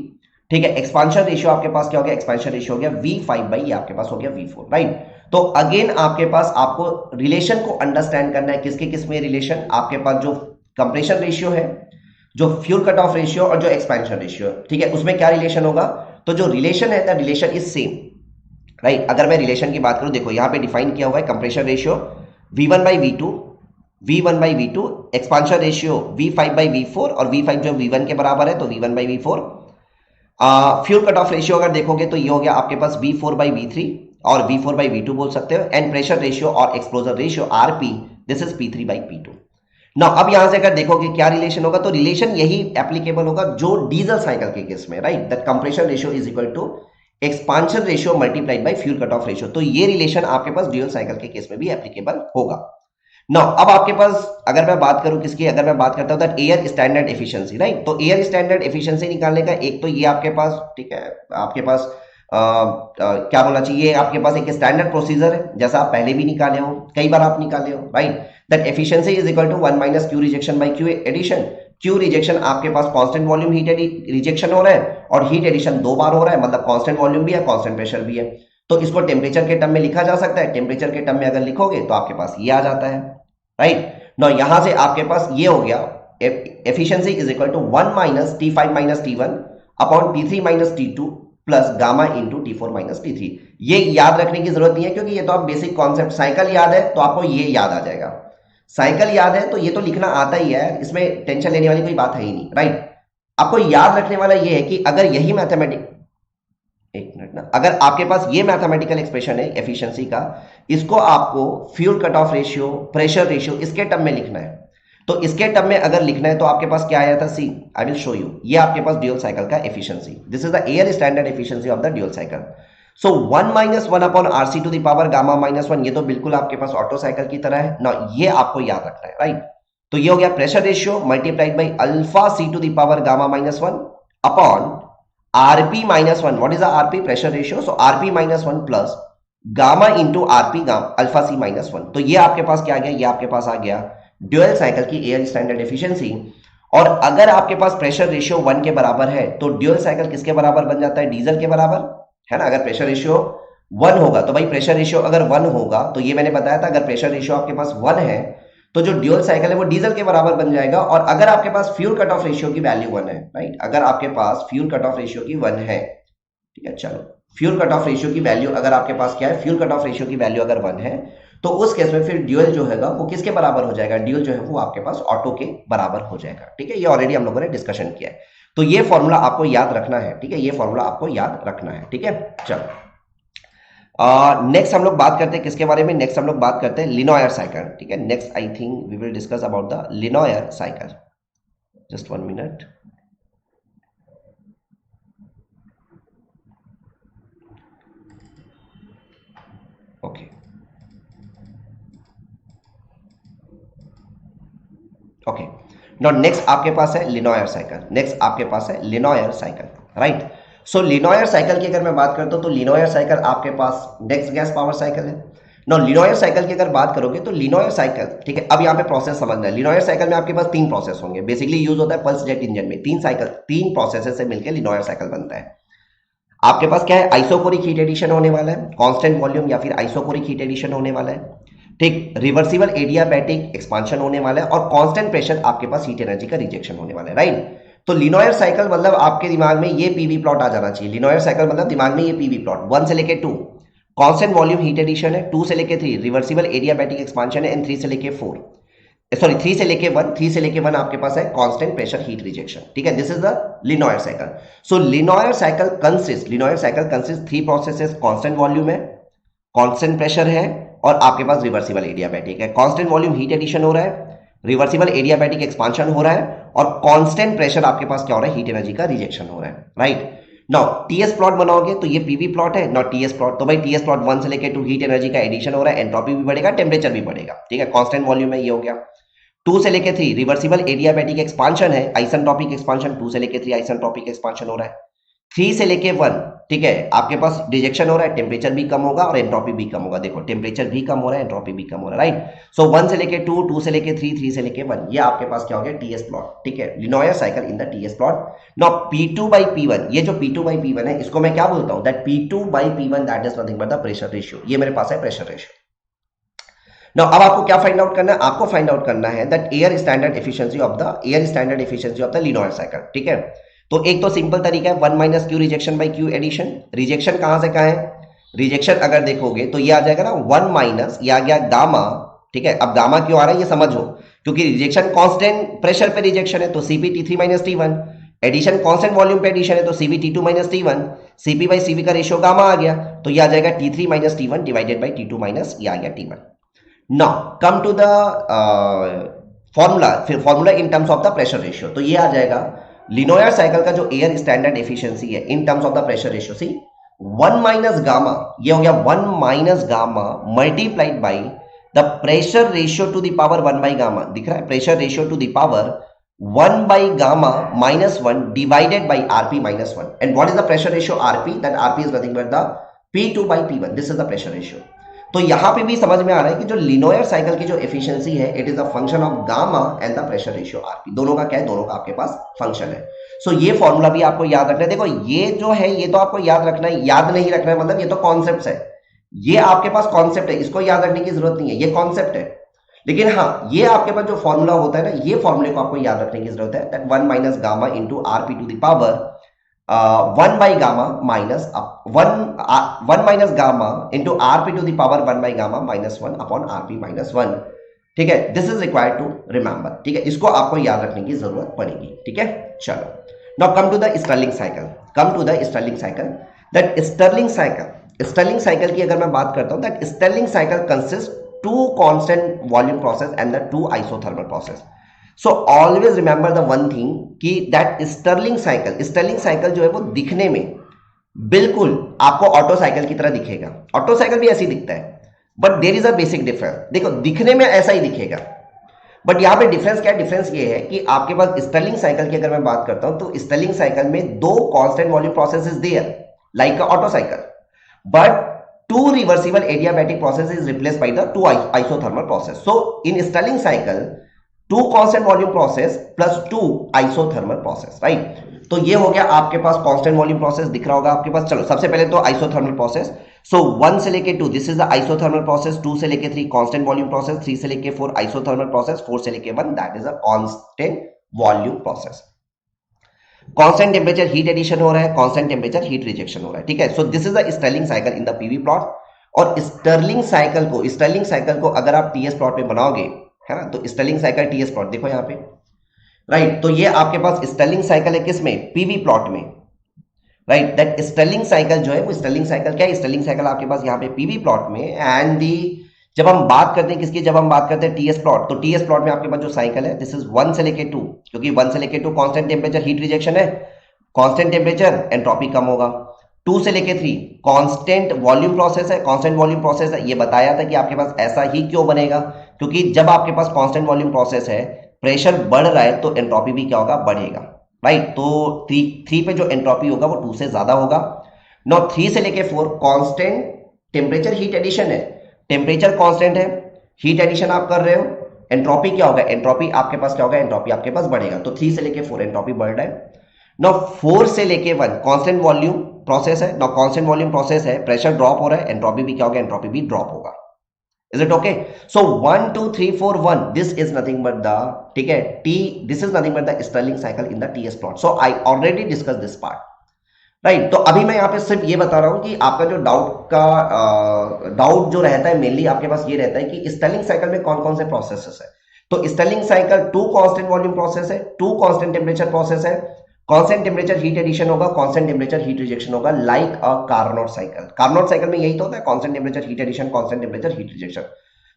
ठीक है। एक्सपांशन रेशियो आपके पास क्या हो गया, एक्सपांशन रेशियो हो गया V5 ये आपके पास हो गया V4, राइट। तो अगेन आपके पास आपको रिलेशन को अंडरस्टैंड करना है, किसके किस में रिलेशन, आपके पास जो कंप्रेशन रेशियो है, जो फ्यूल कट ऑफ रेशियो और जो एक्सपेंशन रेशियो, ठीक है, उसमें क्या रिलेशन होगा। तो जो रिलेशन है the relation is same, right. अगर मैं रिलेशन की बात करूं, देखो यहां पे डिफाइन किया हुआ है compression ratio V1/V2 expansion ratio V5/V4 और V5 जो V1 के बराबर है तो V1/V4। Fuel cut off ratio अगर देखोगे तो ये हो गया आपके पास V4/V3 और V4/V2 बोल सकते हो, एंड प्रेशर रेशियो और exposure ratio RP this is P3/P2। Now अब यहां से अगर देखोगे क्या रिलेशन होगा, तो रिलेशन यही एप्लीकेबल होगा जो डीजल साइकिल के केस में, right. That compression ratio is equal to expansion ratio multiplied by fuel cut off ratio. तो ये रिलेशन आपके पास ड्यूल साइकिल के केस में भी एप्लीकेबल होगा। नाउ अब आपके पास अगर मैं बात करूं किसकी, अगर मैं बात करता हूं that air standard efficiency, right. तो एयर स्टैंडर्ड एफिशिएंसी निकालने का एक तो ये आपके पास, ठीक है, आपके पास क्या बोलना चाहिए, आपके पास एक स्टैंडर्ड प्रोसीजर है जैसा आप पहले भी निकाले हो, कई बार आप निकाले हो, right. That efficiency is equal to 1 minus Q rejection by Q addition. Q rejection आपके पास कांस्टेंट वॉल्यूम हीट रिजेक्शन हो रहा है और हीट एडिशन 2 बार हो रहा है, मतलब कांस्टेंट वॉल्यूम भी है कांस्टेंट प्रेशर भी है, तो इसको टेम्परेचर के टर्म में लिखा जा सकता है। टेम्परेचर के टर्म में अगर लिखोगे तो आपके पास ये आ जाता है, राइट। नो यहां से आपके पास ये हो गया efficiency is equal to 1 minus T5 minus T1 upon T3 minus T2 plus gamma into T4 minus T3। ये याद रखने की जरूरत नहीं है क्योंकि ये तो आप बेसिक कॉन्सेप्ट, साइकिल याद है तो आपको ये याद आ जाएगा, साइकिल याद है तो ये तो लिखना आता ही है, इसमें टेंशन लेने वाली कोई बात है ही नहीं, राइट। आपको याद रखने वाला ये है कि अगर यही मैथमेटिक, एक मिनट ना, अगर आपके पास ये मैथमेटिकल एक्सप्रेशन है एफिशिएंसी का, इसको आपको fuel cut off ratio, pressure ratio इसके टर्म में लिखना है, तो इसके टर्म में अगर लिखना है तो आपके पास क्या आया था, see I will show you, ये आपके पास ड्यूल साइकिल का efficiency, this is the air standard efficiency of the dual cycle. So 1 minus 1 upon RC to the power gamma minus 1, ये तो बिल्कुल आपके पास ऑटो साइकिल की तरह है ना, ये आपको याद रखना है, राइट। तो ये हो गया pressure ratio multiplied by alpha C to the power gamma minus 1 upon RP minus 1, what is the RP, pressure ratio, so RP minus 1 plus gamma into RP gamma alpha C minus 1। तो ये आपके पास क्या आ गया, ये आपके पास आ गया ड्यूल साइकिल की एयर स्टैंडर्ड एफिशिएंसी। और अगर आपके पास प्रेशर रेशियो 1 के बराबर है तो ड्यूल साइकिल किसके बराबर बन जाता है, डीजल के बराबर, है ना। अगर प्रेशर रेशियो 1 होगा तो भाई प्रेशर रेशियो अगर 1 होगा तो ये मैंने बताया था, अगर प्रेशर रेशियो आपके पास 1 है तो जो ड्यूल साइकिल है वो डीजल के बराबर बन जाएगा। और अगर आपके पास फ्यूल कट ऑफ रेशियो की वैल्यू 1 है, राइट, अगर आपके पास फ्यूल कट ऑफ रेशियो की 1 है, ठीक है, चलो फ्यूल कट ऑफ रेशियो की वैल्यू अगर आपके पास क्या है, फ्यूल कट ऑफ रेशियो की वैल्यू अगर 1 है तो उस केस में फिर ड्यूल जो है वो किसके बराबर हो जाएगा, ड्यूल जो है वो आपके पास ऑटो के बराबर हो जाएगा, ठीक है। ये ऑलरेडी हम लोगों ने डिस्कशन किया है, तो ये फॉर्मूला आपको याद रखना है, ठीक है, ये फॉर्मूला आपको याद रखना है, ठीक है। चलो नेक्स्ट हम लोग बात करते हैं किसके बारे में, नेक्स्ट हम लोग बात करते हैं लिनोयर साइकिल, ठीक है। Next I think we will discuss about the Lenoir cycle, just 1 minute. Okay okay, now next आपके पास है लिनोयर साइकिल, नेक्स्ट आपके पास है Lenoir cycle, right. So Lenoir cycle की अगर मैं बात करता हूं तो लिनोयर साइकिल आपके पास नेक्स्ट गैस पावर साइकिल है। नो लिनोयर साइकिल की अगर बात करोगे तो लिनोयर साइकिल, ठीक है, अब यहाँ पे प्रोसेस समझना है। लिनोयर साइकिल में आपके पास 3 प्रोसेस होंगे, बेसिकली यूज होता है पल्स जेट इंजन में। 3 प्रोसेस से मिलकर लिनोयर साइकिल बनता है। आपके पास क्या है, आइसोकोरिक हीट एडिशन होने वाला है, कांस्टेंट वॉल्यूम या फिर आइसोकोरिक हीट एडिशन होने वाला है, ठीक, रिवर्सिबल एडियाबैटिक एक्सपांशन होने वाला है, और कांस्टेंट प्रेशर आपके पास हीट एनर्जी का रिजेक्शन होने वाला है, राइट। तो लिनोयर साइकिल मतलब आपके दिमाग में ये पीवी प्लॉट आ जाना चाहिए। लिनोयर साइकिल मतलब दिमाग में ये पीवी प्लॉट 1 से लेके 2 कांस्टेंट वॉल्यूम हीट एडिशन है, 2 से लेके 3 रिवर्सिबल एडियाबैटिक एक्सपांशन है, एंड 3 से लेके 4 सॉरी 3 से लेके 1 3 से लेके 1 आपके पास है कांस्टेंट प्रेशर हीट रिजेक्शन, ठीक है। This is the Lenoir cycle. So Lenoir cycle consist 3 processes, constant volume है, कांस्टेंट प्रेशर है, और आपके पास रिवर्सिबल एडियाबैटिक है। कांस्टेंट वॉल्यूम हीट एडिशन हो रहा है, रिवर्सिबल एडियाबैटिक एक्सपांशन हो रहा है, और कांस्टेंट प्रेशर आपके पास क्या हो रहा है, हीट एनर्जी का रिजेक्शन हो रहा है, राइट। नाउ टीएस प्लॉट बनाओगे तो ये पीवी प्लॉट है, नॉट टीएस प्लॉट। तो भाई टीएस प्लॉट 1 से लेके 2 हीट एनर्जी का एडिशन हो रहा है, एंट्रोपी भी बढ़ेगा, टेम्परेचर भी बढ़ेगा, ठीक है। कांस्टेंट वॉल्यूम है, ये हो गया। 2 से लेके 3 रिवर्सिबल एडियाबैटिक एक्सपांशन है, आइसेंट्रोपिक एक्सपांशन, 2 से लेके 3 आइसेंट्रोपिक एक्सपांशन हो रहा है। 3 से लेके 1, ठीक है, आपके पास रिजेक्शन हो रहा है, टेम्परेचर भी कम होगा और एंट्रोपी भी कम होगा। देखो टेम्परेचर भी कम हो रहा है, एंट्रोपी भी कम हो रहा है, राइट। सो 1 से लेके 2, 2 से लेके 3, 3 से लेके 1, ये आपके पास क्या हो गया, टीएस प्लॉट, ठीक है। Lenoir cycle in the TS plot. Now P2/P1, ये जो P2/P1 है इसको मैं क्या बोलता हूं, that P2/P1 that is nothing but the pressure ratio. ये मेरे पास है प्रेशर रेशियो। नाउ अब आपको क्या फाइंड आउट करना है, आपको फाइंड आउट करना है that air standard efficiency of the Lenoir cycle, ठीक है। तो एक तो सिंपल तरीका है 1 minus Q rejection by Q addition. Rejection कहां से कहां है, रिजेक्शन अगर देखोगे तो ये आ जाएगा ना 1 माइनस, ये आ गया गामा, ठीक है। अब गामा क्यों आ रहा है ये समझो, क्योंकि रिजेक्शन कांस्टेंट प्रेशर पे रिजेक्शन है तो Cp T3 minus T1, addition constant volume पे एडिशन है तो Cv T2 minus T1, Cp by Cv का रेशियो गामा आ गया, तो ये आ जाएगा T3 minus T1 divided by T2 minus, ये आ गया T1। Now come to the formula, फिर formula in terms of the pressure ratio, तो ये आ जाएगा लिनोयर साइकिल का जो एयर स्टैंडर्ड एफिशिएंसी है in terms of the pressure ratio, see 1 minus gamma, ये हो गया 1 minus gamma multiplied by the pressure ratio to the power 1 by gamma, दिख रहा है, pressure ratio to the power 1 by gamma minus 1 divided by RP minus 1। And what is the pressure ratio RP, that RP is nothing but the P2/P1, this is the pressure ratio. तो यहां पे भी समझ में आ रहा है कि जो लिनोयर साइकिल की जो एफिशिएंसी है it is a function of gamma and the pressure ratio RP, दोनों का क्या है, दोनों का आपके पास फंक्शन है। सो ये फॉर्मूला भी आपको याद रखना है। देखो ये जो है ये तो आपको याद रखना है, याद नहीं रखना है मतलब ये तो कॉन्सेप्ट है, ये आपके पास कॉन्सेप्ट है, इसको याद रखने की जरूरत नहीं है, ये कॉन्सेप्ट है। लेकिन हाँ, ये आपके पास जो फॉर्मूला होता है ना, ये फॉर्मूले को आपको याद रखने की जरूरत है, that 1 minus gamma into RP to the power 1 by gamma minus 1 minus gamma into RP to the power 1 by gamma minus 1 upon RP minus 1, ठीक है। This is required to remember, ठीक है, इसको आपको याद रखने की जरूरत पड़ेगी, ठीक है। चलो now come to the Stirling cycle, that Stirling cycle की अगर मैं बात करता हूं, that Stirling cycle consist 2 constant volume process and the 2 isothermal process. So always remember the one thing कि दैट स्टर्लिंग साइकिल जो है वो दिखने में बिल्कुल आपको ऑटो साइकिल की तरह दिखेगा। ऑटो साइकिल भी ऐसे ही दिखता है, but there is a basic difference. देखो दिखने में ऐसा ही दिखेगा, बट यहां पे डिफरेंस क्या है, डिफरेंस ये है कि आपके पास स्टर्लिंग साइकिल की अगर मैं बात करता हूं तो स्टर्लिंग साइकिल में 2 constant volume process is there like Otto cycle, but 2 reversible adiabatic process is replaced by the 2 isothermal process. So in Stirling cycle 2 constant volume process plus 2 isothermal process, right. तो ये हो गया आपके पास कांस्टेंट वॉल्यूम प्रोसेस दिख रहा होगा आपके पास। चलो सबसे पहले तो आइसोथर्मल प्रोसेस, सो 1 से लेके 2 this is the isothermal process, 2 से लेके 3 कांस्टेंट वॉल्यूम प्रोसेस, 3 से लेके 4 आइसोथर्मल प्रोसेस, 4 से लेके 1 that is a constant volume process. Constant temperature heat addition हो रहा है, कांस्टेंट टेम्परेचर हीट रिजेक्शन हो रहा है, ठीक है। So this is the Stirling cycle in the PV plot. और स्टर्लिंग साइकिल को अगर आप टीएस प्लॉट में बनाओगे, है ना, तो स्टर्लिंग साइकिल टीएस प्लॉट देखो यहाँ पे, राइट। तो ये आपके पास स्टर्लिंग साइकिल है किसमें, पीवी प्लॉट में, राइट। दैट स्टर्लिंग साइकिल जो है वो स्टर्लिंग साइकिल क्या है, स्टर्लिंग साइकिल आपके पास यहाँ पे पीवी प्लॉट में। एंड दी जब हम बात करते हैं किसकी, जब हम बात करते हैं टीएस प्लॉट, तो टीएस प्लॉट में आपके पास जो साइकिल है दिस इज 1 से लेके 2, क्योंकि 1 से लेके 2 कांस्टेंट टेम्परेचर हीट रिजेक्शन है, कांस्टेंट टेम्परेचर एंट्रोपी कम होगा। 2 से लेके 3 कांस्टेंट वॉल्यूम प्रोसेस है, कांस्टेंट वॉल्यूम प्रोसेस है। ये बताया था कि आपके पास ऐसा ही क्यों बनेगा, क्योंकि जब आपके पास कांस्टेंट वॉल्यूम प्रोसेस है, प्रेशर बढ़ रहा है तो एंट्रोपी भी क्या होगा, बढ़ेगा, राइट। तो 3 पे जो एंट्रोपी होगा वो 2 से ज्यादा होगा। नाउ 3 से लेके 4 कांस्टेंट टेम्परेचर हीट एडिशन है, टेम्परेचर कांस्टेंट है, हीट एडिशन आप कर रहे हो, एंट्रोपी क्या होगा, एंट्रोपी आपके पास क्या होगा, एंट्रोपी आपके पास बढ़ेगा। तो 3 से लेके 4 एंट्रोपी बढ़ रहा है। नाउ 4 से लेके 1 कांस्टेंट वॉल्यूम प्रोसेस है। नाउ कांस्टेंट वॉल्यूम प्रोसेस है, प्रेशर ड्रॉप हो रहा है, एंट्रोपी भी क्या होगा, एंट्रोपी भी ड्रॉप होगा। Is it okay? So 1 2 3 4 1, this is nothing but the, ठीक है, T, this is nothing but the Stirling cycle in the TS plot. So I already discussed this part, right? तो अभी मैं यहाँ पे सिर्फ ये बता रहा हूँ कि आपका जो डाउट जो रहता है मेनली आपके पास ये रहता है कि स्टर्लिंग साइकिल में कौन कौन से प्रोसेसेस है। तो Stirling cycle 2 constant volume process है, 2 कांस्टेंट टेम्परेचर प्रोसेस है, कांस्टेंट टेम्परेचर हीट एडिशन होगा, कांस्टेंट टेम्परेचर हीट रिजेक्शन होगा, like a Carnot cycle. Carnot cycle में यही तो होता है, constant temperature heat addition, constant temperature heat rejection.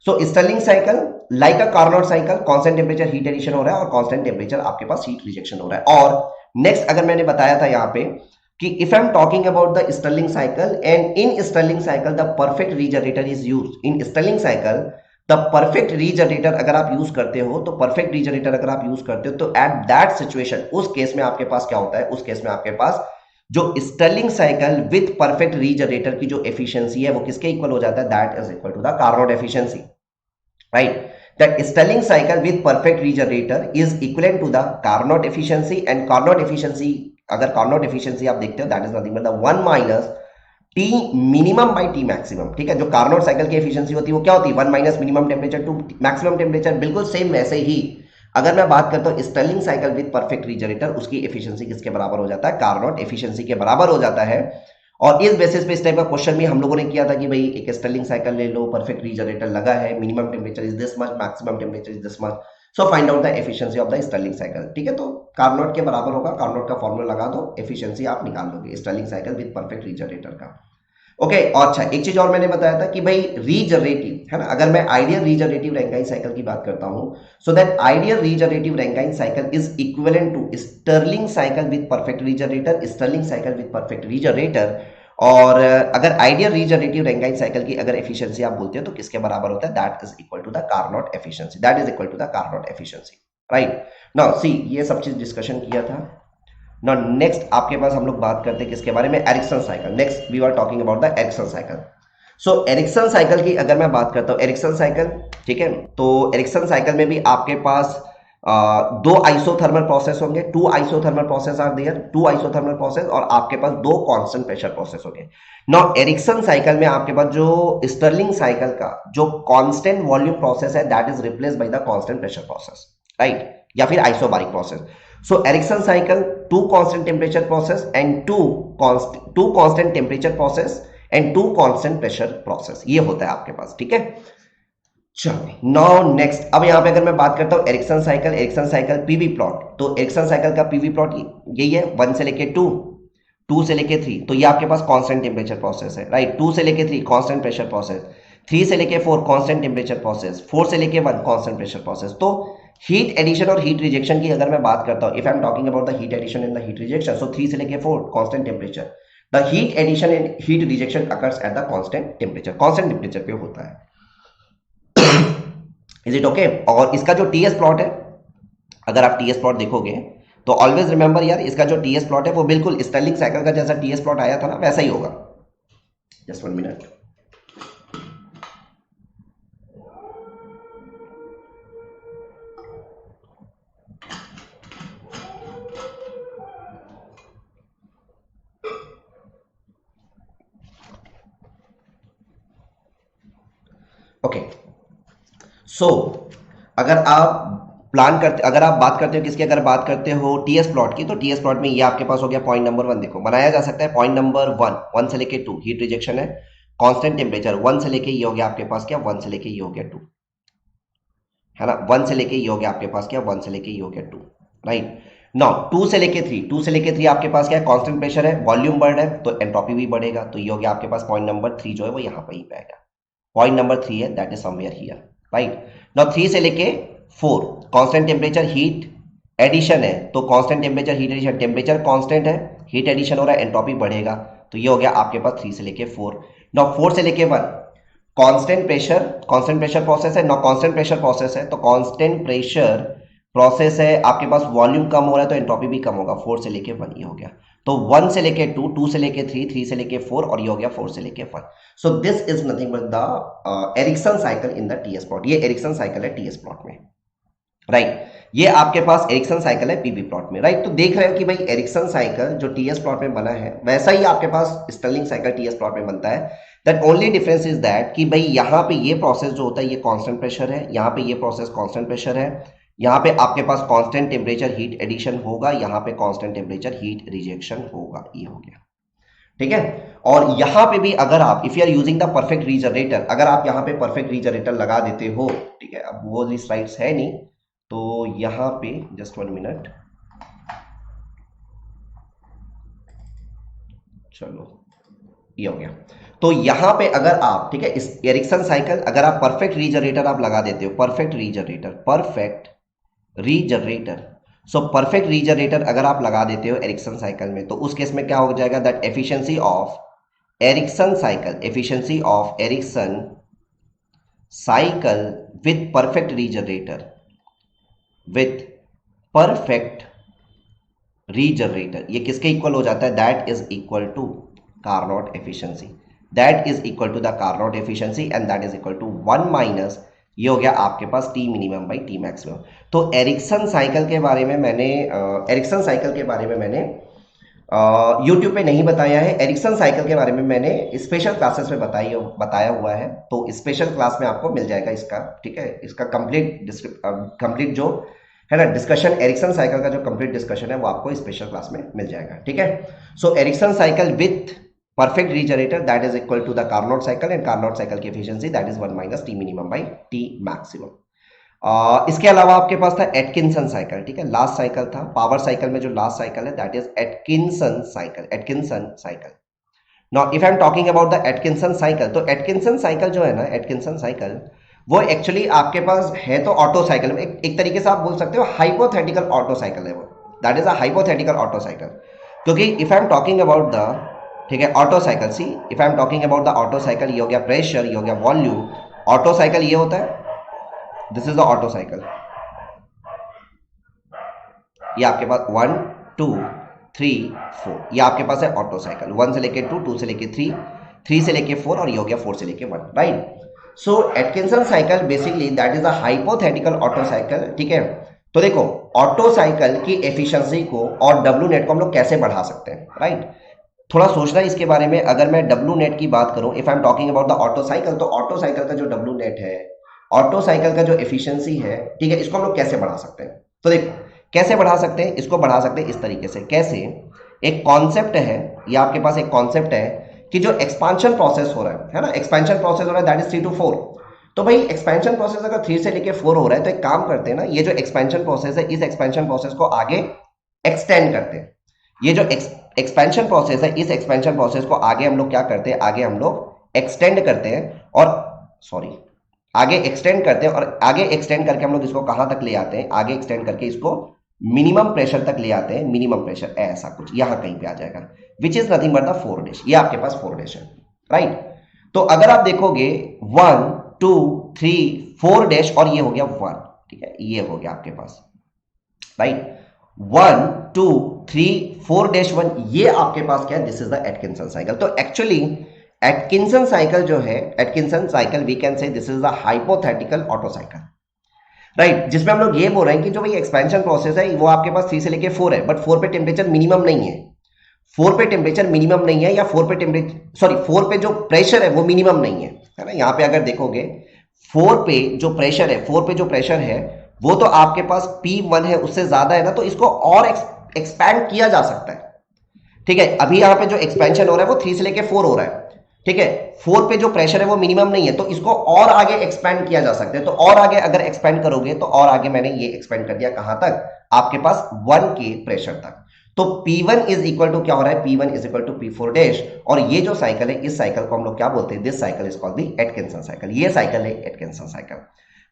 So Stirling cycle like a Carnot cycle, constant temperature heat addition हो रहा है और कांस्टेंट टेम्परेचर आपके पास हीट रिजेक्शन हो रहा है। और नेक्स्ट अगर मैंने बताया था यहाँ पे कि if I am talking about the Stirling cycle and in Stirling cycle the perfect regenerator is used. In Stirling cycle the perfect regenerator अगर आप यूज करते हो, तो परफेक्ट रीजनरेटर अगर आप यूज करते हो, तो एट दैट सिचुएशन, उस केस में आपके पास क्या होता है, उस केस में आपके पास जो Stirling cycle with perfect regenerator की जो एफिशिएंसी है वो किसके इक्वल हो जाता है, that is equal to the Carnot efficiency, right. The Stirling cycle with perfect regenerator is equal to the Carnot efficiency, and Carnot efficiency, अगर कार्नोट एफिशिएंसी आप देखते हो, that is nothing but the 1 minus T minimum by T maximum, ठीक है। जो कार्नोट साइकिल की एफिशिएंसी होती है वो क्या होती है, 1 minus minimum temperature to maximum temperature. बिल्कुल सेम वैसे ही अगर मैं बात करता हूँ Stirling cycle with perfect regenerator, उसकी एफिशिएंसी किसके बराबर हो जाता है, कार्नोट एफिशिएंसी के बराबर हो जाता है। और इस बेसिस पे इस टाइप का क्वेश्चन भी हम लोगों ने किया था कि भाई एक स्टर्लिंग साइकिल ले लो, परफेक्ट रीजनरेटर लगा है, minimum temperature is this much, maximum temperature is this much, so find out the efficiency of the Stirling cycle, ठीक है। तो कार्नोट के बराबर होगा, कार्नोट का फॉर्मूला लगा दो, एफिशिएंसी आप निकाल लोगे Stirling cycle with perfect regenerator का। ओके और अच्छा एक चीज और मैंने बताया था कि भाई रीजनरेटिव है ना, अगर मैं आइडियल रीजनरेटिव रैंकाइन साइकिल की बात करता हूं, so that ideal regenerative Rankine cycle is equivalent to Stirling cycle with perfect regenerator, Stirling cycle with perfect regenerator. और अगर आइडियल रीजनरेटिव रैंकाइन साइकिल की अगर एफिशिएंसी आप बोलते हो तो किसके बराबर होता है, that is equal to the Carnot efficiency, that is equal to the Carnot efficiency, right. Now see ये सब चीज डिस्कशन किया था। Now next आपके पास हम लोग बात करते हैं किसके बारे में, Ericsson cycle. Next we are talking about the Ericsson cycle. So Ericsson cycle की अगर मैं बात करता हूँ, एरिक्सन साइकिल, ठीक है, तो एरिक्सन साइकिल में भी आपके पास 2 आइसोथर्मल प्रोसेस होंगे, 2 isothermal process are there, 2 isothermal process, और आपके पास 2 कांस्टेंट प्रेशर प्रोसेस होंगे। नाउ एरिक्सन साइकिल में आपके पास जो स्टर्लिंग साइकिल का जो कांस्टेंट वॉल्यूम प्रोसेस है, that is replaced by the constant pressure process, right, या फिर isobaric process. So Ericsson cycle 2 constant temperature process and 2 constant temperature process and 2 constant pressure process, ये होता है आपके पास, ठीक है। चलो नाउ नेक्स्ट, अब यहाँ पे अगर मैं बात करता हूँ एरिक्सन साइकिल पीवी प्लॉट, तो एरिक्सन साइकिल का पीवी प्लॉट यही है, 1 से लेके 2, 2 से लेके 3, तो ये आपके पास कांस्टेंट टेम्परेचर प्रोसेस है, राइट। 2 से लेके 3 कांस्टेंट प्रेशर प्रोसेस, 3 से लेके 4 कांस्टेंट टेम्परेचर प्रोसेस, 4 से लेके 1 कांस्टेंट प्रेशर प्रोसेस। तो हीट एडिशन और हीट रिजेक्शन की अगर मैं बात करता हूं, if I am talking about the heat addition and the heat rejection, so 3 से लेके 4 constant temperature, the heat addition and heat rejection occurs at the constant temperature पे होता है। Is it okay. और इसका जो टीएस प्लॉट है, अगर आप टीएस प्लॉट देखोगे तो ऑलवेज रिमेंबर यार, इसका जो टीएस प्लॉट है वो बिल्कुल स्टर्लिंग साइकिल का जैसा टीएस प्लॉट आया था ना, वैसा ही होगा। Just 1 minute. ओके सो अगर आप बात करते हो किसकी, अगर बात करते हो टीएस प्लॉट की, तो टीएस प्लॉट में ये आपके पास हो गया पॉइंट नंबर 1, देखो बनाया जा सकता है। पॉइंट नंबर 1 से लेके 2 हीट रिजेक्शन है, कांस्टेंट टेम्परेचर 1 से लेके ये हो गया आपके पास क्या, 1 से लेके ये हो गया 2, है ना। 1 से लेके ये हो गया आपके पास क्या, 1 से लेके ये हो गया 2, राइट। नाउ 2 से लेके 3 आपके पास क्या है, कांस्टेंट प्रेशर है, वॉल्यूम बढ़ रहा है, तो एंट्रोपी भी बढ़ेगा, तो ये हो गया आपके पास पॉइंट नंबर 3 जो है वो यहाँ पर ही आएगा। पॉइंट नंबर 3 है, that is somewhere here, right. Now 3 से लेके 4 कांस्टेंट टेम्परेचर हीट एडिशन है, तो constant temperature heat addition, temperature constant है, हीट एडिशन हो रहा है, एंट्रोपी बढ़ेगा, तो ये हो गया आपके पास 3 से लेके 4। नाउ 4 से लेके 1 कांस्टेंट प्रेशर प्रोसेस है, नाउ कांस्टेंट प्रेशर प्रोसेस है, तो कांस्टेंट प्रेशर प्रोसेस है, आपके पास वॉल्यूम कम हो रहा है तो एंट्रोपी भी कम होगा, 4 से लेके 1 ये हो गया। तो 1 से लेके 2, 2 से लेके 3, 3 से लेके 4 और ये हो गया 4 से लेके 1। So this is nothing but the Ericsson cycle in the TS plot. ये एरिक्सन साइकिल है टीएस प्लॉट में, राइट। ये आपके पास एरिक्सन साइकिल है पीवी प्लॉट में, राइट। तो देख रहे हो कि भाई एरिक्सन साइकिल जो टीएस प्लॉट में बना है वैसा ही आपके पास स्टर्लिंग साइकिल टीएस प्लॉट में बनता है। That only difference is that कि भाई यहाँ पे ये प्रोसेस जो होता है ये कांस्टेंट प्रेशर है, यहाँ पे ये प्रोसेस कांस्टेंट प्रेशर है, यहाँ पे आपके पास कांस्टेंट टेम्परेचर हीट एडिशन होगा, यहाँ पे कांस्टेंट टेम्परेचर हीट रिजेक्शन होगा, ये हो गया, ठीक है। और यहाँ पे भी अगर आप if you are using the perfect regenerator, अगर आप यहाँ पे परफेक्ट रीजनरेटर लगा देते हो, ठीक है। अब वो स्लाइड्स है नहीं तो यहाँ पे जस्ट 1 मिनट, चलो ये हो गया। तो यहाँ पे अगर आप, ठीक है, इस एरिक्सन साइकिल अगर आप परफेक्ट रीजनरेटर आप लगा देते हो, perfect regenerator, so perfect regenerator अगर आप लगा देते हो एरिक्सन साइकिल में, तो उस केस में क्या हो जाएगा, that efficiency of Ericsson cycle, efficiency of Ericsson cycle with perfect regenerator, with perfect regenerator, ये किसके इक्वल हो जाता है, that is equal to Carnot efficiency, that is equal to the Carnot efficiency and that is equal to 1 minus ये हो गया आपके पास T minimum by T maximum. तो एरिक्सन साइकिल के बारे में मैंने यूट्यूब पे नहीं बताया है, एरिक्सन साइकिल के बारे में मैंने स्पेशल क्लासेस में बताया हुआ है, तो स्पेशल क्लास में आपको मिल जाएगा इसका, ठीक है। इसका कंप्लीट जो है ना डिस्कशन, एरिक्सन साइकिल का जो कंप्लीट डिस्कशन है वो आपको स्पेशल क्लास में मिल जाएगा, ठीक है। So Ericsson cycle with perfect regenerator that is equal to the Carnot cycle and Carnot cycle की efficiency that is 1 minus T minimum by T maximum. इसके अलावा आपके पास था एटकिंसन साइकिल, ठीक है, लास्ट साइकिल था पावर साइकिल में, जो लास्ट साइकिल है that is Atkinson cycle. Now if I am talking about the Atkinson cycle, तो एटकिंसन साइकिल जो है ना, एटकिंसन साइकिल वो एक्चुअली आपके पास है तो ऑटो साइकिल में, एक तरीके से आप बोल सकते हो हाइपोथेटिकल ऑटो साइकिल है वो, that is a hypothetical Otto cycle. क्योंकि if I am talking about the, ठीक है, Otto cycle, see if I am talking about the auto cycle, ये हो गया प्रेशर, ये हो गया वॉल्यूम, ऑटो साइकिल ये होता है, this is the auto cycle, ये आपके पास 1 2 3 4 ये आपके पास है ऑटो साइकिल, 1 से लेके 2, 2 से लेके 3, 3 से लेके 4 और ये हो गया 4 से लेके 1, right. So Atkinson cycle basically that is a hypothetical Otto cycle, ठीक है। तो देखो ऑटो साइकिल की एफिशिएंसी को और डब्ल्यू नेट को हम लोग कैसे बढ़ा सकते हैं, राइट। थोड़ा सोचना इसके बारे में। अगर मैं डब्ल्यू नेट की बात करूं, if I am talking about the auto cycle, तो ऑटो साइकिल का जो डब्ल्यू नेट है, ऑटो साइकिल का जो एफिशिएंसी है, ठीक है, इसको हम लोग कैसे बढ़ा सकते हैं। तो देखो कैसे बढ़ा सकते हैं, इसको बढ़ा सकते हैं इस तरीके से। कैसे, एक कॉन्सेप्ट है, ये आपके पास एक कॉन्सेप्ट है कि जो एक्सपेंशन प्रोसेस हो रहा है ना, एक्सपेंशन प्रोसेस हो रहा है दैट इज 3 to 4। तो भाई एक्सपेंशन प्रोसेस अगर 3 से लेके 4 हो रहा है तो एक काम करते हैं ना, ये जो एक्सपेंशन प्रोसेस है, इस एक्सपेंशन प्रोसेस को आगे एक्सटेंड करते हैं। ये जो एक्सपेंशन प्रोसेस है, इस एक्सपेंशन प्रोसेस को आगे हम लोग क्या करते हैं, आगे हम लोग एक्सटेंड करते हैं, और आगे एक्सटेंड करते हैं, और आगे एक्सटेंड करके हम लोग इसको कहां तक ले आते हैं, आगे एक्सटेंड करके इसको मिनिमम प्रेशर तक ले आते हैं। मिनिमम प्रेशर ऐसा कुछ यहां कहीं पे आ जाएगा, which is nothing but the 4 dash, ये आपके पास 4 डैश है, राइट। तो अगर आप देखोगे 1 2 3 4 डैश और ये हो गया 1, ठीक है, ये हो गया आपके पास, राइट। 1 2 3 4 डैश 1 ये आपके पास क्या है, this is the Atkinson cycle. तो एक्चुअली एटकिंसन साइकिल जो है, Atkinson cycle we can say this is the hypothetical Otto cycle, right, जिसमें हम लोग ये बोल रहे हैं कि जो भाई एक्सपेंशन प्रोसेस है वो आपके पास 3 से लेके 4 है, बट 4 पे टेम्परेचर मिनिमम नहीं है, 4 पे टेम्परेचर मिनिमम नहीं है, या 4 पे टेम्परेचर, सॉरी 4 पे जो प्रेशर है वो मिनिमम नहीं है ना। यहाँ पे अगर देखोगे 4 पे जो प्रेशर है, 4 पे जो प्रेशर है वो तो आपके पास P1 है, उससे ज्यादा है ना, तो इसको और एक्सपैंड किया जा सकता है, ठीक है। अभी यहाँ पे जो एक्सपेंशन हो रहा है वो 3 से लेके 4 हो रहा है, ठीक है। 4 पे जो प्रेशर है वो मिनिमम नहीं है, तो इसको और आगे एक्सपेंड किया जा सकता है। तो और आगे अगर एक्सपेंड करोगे तो और आगे मैंने ये एक्सपेंड कर दिया कहां तक, आपके पास 1 के प्रेशर तक। तो P1 इज इक्वल टू क्या हो रहा है, P1 is equal to P4 dash, और ये जो साइकिल है, इस साइकिल को हम लोग क्या बोलते हैं, this cycle is called the Atkinson cycle. ये साइकिल है एटकिंसन साइकिल।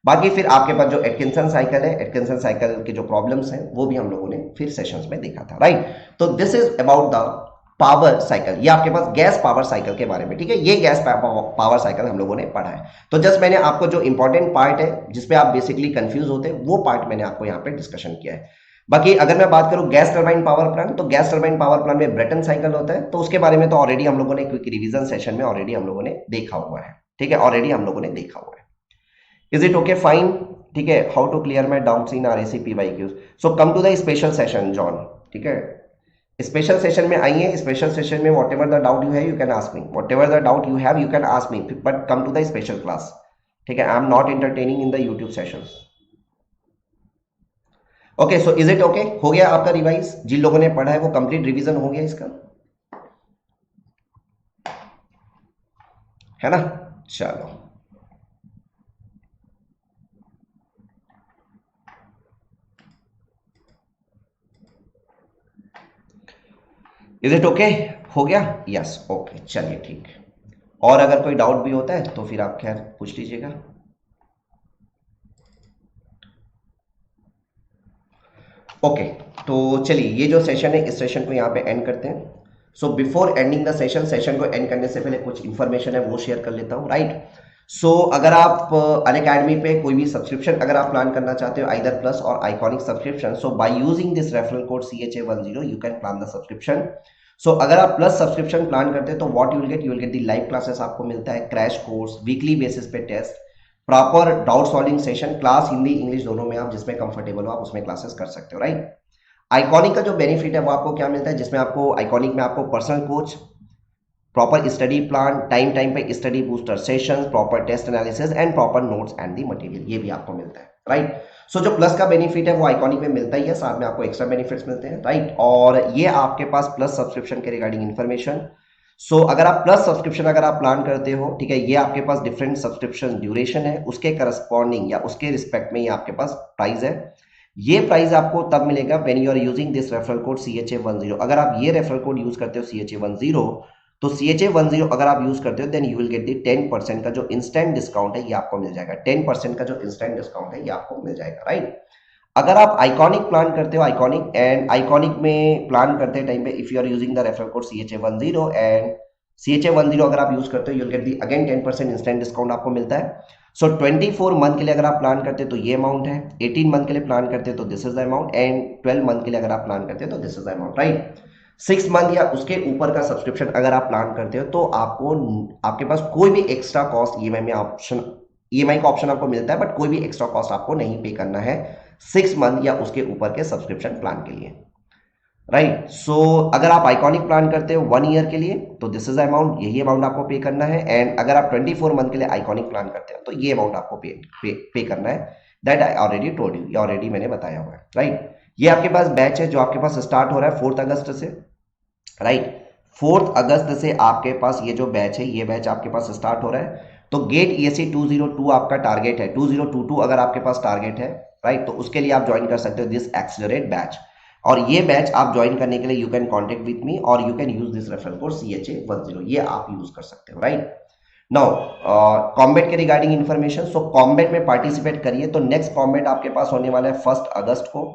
बाकी फिर आपके पास जो एटकिंसन साइकिल है, एटकिंसन साइकिल के जो प्रॉब्लम्स हैं वो भी हम लोगों ने फिर सेशंस में देखा था, राइट। तो this is about the power cycle, ये आपके पास गैस पावर साइकिल के बारे में, ठीक है, ये गैस पावर साइकिल हम लोगों ने पढ़ा है। तो जस्ट मैंने आपको जो इंपॉर्टेंट पार्ट है जिसपे आप बेसिकली कंफ्यूज होते हैं वो पार्ट मैंने आपको यहाँ पे डिस्कशन किया है। बाकी अगर मैं बात करूं गैस टरबाइन पावर प्लांट, तो गैस टरबाइन पावर प्लांट में ब्रेटन साइकिल होता है, तो उसके बारे में तो ऑलरेडी हम लोगों ने क्विक रिवीजन सेशन में ऑलरेडी हम लोगों ने देखा हुआ है, ठीक है, ऑलरेडी हम लोगों ने देखा हुआ है। इज इट ओके, फाइन, ठीक है। How to clear my doubts in RAC PYQs, so come to the special session John, ठीक है, स्पेशल सेशन में आइए। स्पेशल सेशन में whatever the doubt you have you can ask me, whatever the doubt you have you can ask me, but come to the special class, ठीक है। I am not entertaining in the YouTube sessions. Okay, so is it okay, हो गया आपका रिवाइज, जिन लोगों ने पढ़ा है वो कंप्लीट रिवीजन हो गया इसका, है ना। चलो, इज इट ओके, हो गया, यस ओके, चलिए ठीक है। और अगर कोई डाउट भी होता है तो फिर आप खैर पूछ लीजिएगा। ओके, तो चलिए ये जो सेशन है इस सेशन को यहाँ पे एंड करते हैं। So before ending the session, session को एंड करने से पहले कुछ इंफॉर्मेशन है वो शेयर कर लेता हूँ, राइट। सो अगर आप अनअकैडमी पे कोई भी सब्सक्रिप्शन अगर आप प्लान करना चाहते हो, आइदर प्लस और Iconic subscription, so by using this referral code CHA10 you can plan the subscription. So अगर आप प्लस सब्सक्रिप्शन प्लान करते हैं तो what you will get the live classes आपको मिलता है, क्रैश कोर्स, वीकली बेसिस पे test, proper doubt solving session, class Hindi English दोनों में आप जिसमें कंफर्टेबल हो आप उसमें क्लासेस कर सकते हो, राइट। आइकॉनिक का जो बेनिफिट है वो आपको क्या मिलता है, जिसमें आपको आइकॉनिक में आपको personal coach, proper study plan, time time पे study booster sessions, proper test analysis and proper notes and the material, ये भी आपको मिलता है, राइट। सो जो प्लस का बेनिफिट है वो आइकॉनिक में मिलता ही है, साथ में आपको एक्स्ट्रा बेनिफिट्स मिलते हैं, राइट। और ये आपके पास प्लस सब्सक्रिप्शन के रिगार्डिंग इन्फॉर्मेशन। सो अगर आप प्लस सब्सक्रिप्शन अगर आप प्लान करते हो, ठीक है, ये आपके पास डिफरेंट सब्सक्रिप्शन ड्यूरेशन है, उसके करस्पॉन्डिंग या उसके रिस्पेक्ट में ये आपके पास प्राइस है। ये प्राइस आपको तब मिलेगा when you are using this referral code CHA10। अगर आप ये रेफरल कोड यूज करते हो CHA10, तो CHA10 अगर आप यूज करते हो then you will get the 10% का जो इंस्टेंट डिस्काउंट है ये आपको मिल जाएगा, 10% का जो इंस्टेंट डिस्काउंट है ये आपको मिल जाएगा, राइट। अगर आप आइकॉनिक प्लान करते हो, आइकॉनिक एंड आइकॉनिक में प्लान करते टाइम पे if you are using the referral code CHA10 and CHA10 अगर आप यूज करते हो you will get the again 10% instant discount आपको मिलता है। सो 24 मंथ के लिए अगर आप प्लान करते हैं तो ये अमाउंट है, 18 मंथ के लिए प्लान करते हैं तो this is the amount, and 12 month के लिए अगर आप प्लान करते हैं तो this is the amount, right. 6 month या उसके ऊपर का सब्सक्रिप्शन अगर आप प्लान करते हो तो आपको आपके पास कोई भी एक्स्ट्रा कॉस्ट EMI में ऑप्शन, EMI का ऑप्शन आपको मिलता है, बट कोई भी एक्स्ट्रा कॉस्ट आपको नहीं पे करना है 6 मंथ या उसके ऊपर के सब्सक्रिप्शन प्लान के लिए, राइट। सो अगर आप आइकॉनिक प्लान करते हो 1 ईयर के लिए तो दिस इज अमाउंट, यही अमाउंट आपको पे करना है, एंड अगर आप 24 मंथ के लिए आइकॉनिक प्लान करते हो तो ये अमाउंट आपको पे करना है। That I already told you, ये ऑलरेडी मैंने बताया हुआ है, राइट। ये आपके पास बैच है जो आपके पास स्टार्ट हो रहा है 4 अगस्त से, राइट। 4 अगस्त से आपके पास ये जो बैच है ये बैच आपके पास स्टार्ट हो रहा है। तो गेट ESE 202 आपका टारगेट है, 2022 अगर आपके पास टारगेट है, राइट, तो उसके लिए आप ज्वाइन कर सकते हो दिस एक्सेलरेट बैच। और ये बैच आप ज्वाइन करने के लिए you can contact with me और you can use this referral code CHA10, ये आप यूज कर सकते हो, राइट। नाउ कॉम्बैट के रिगार्डिंग इन्फॉर्मेशन, सो कॉम्बैट में पार्टिसिपेट करिए। तो नेक्स्ट कॉम्बैट आपके पास होने वाला है 1 अगस्त को,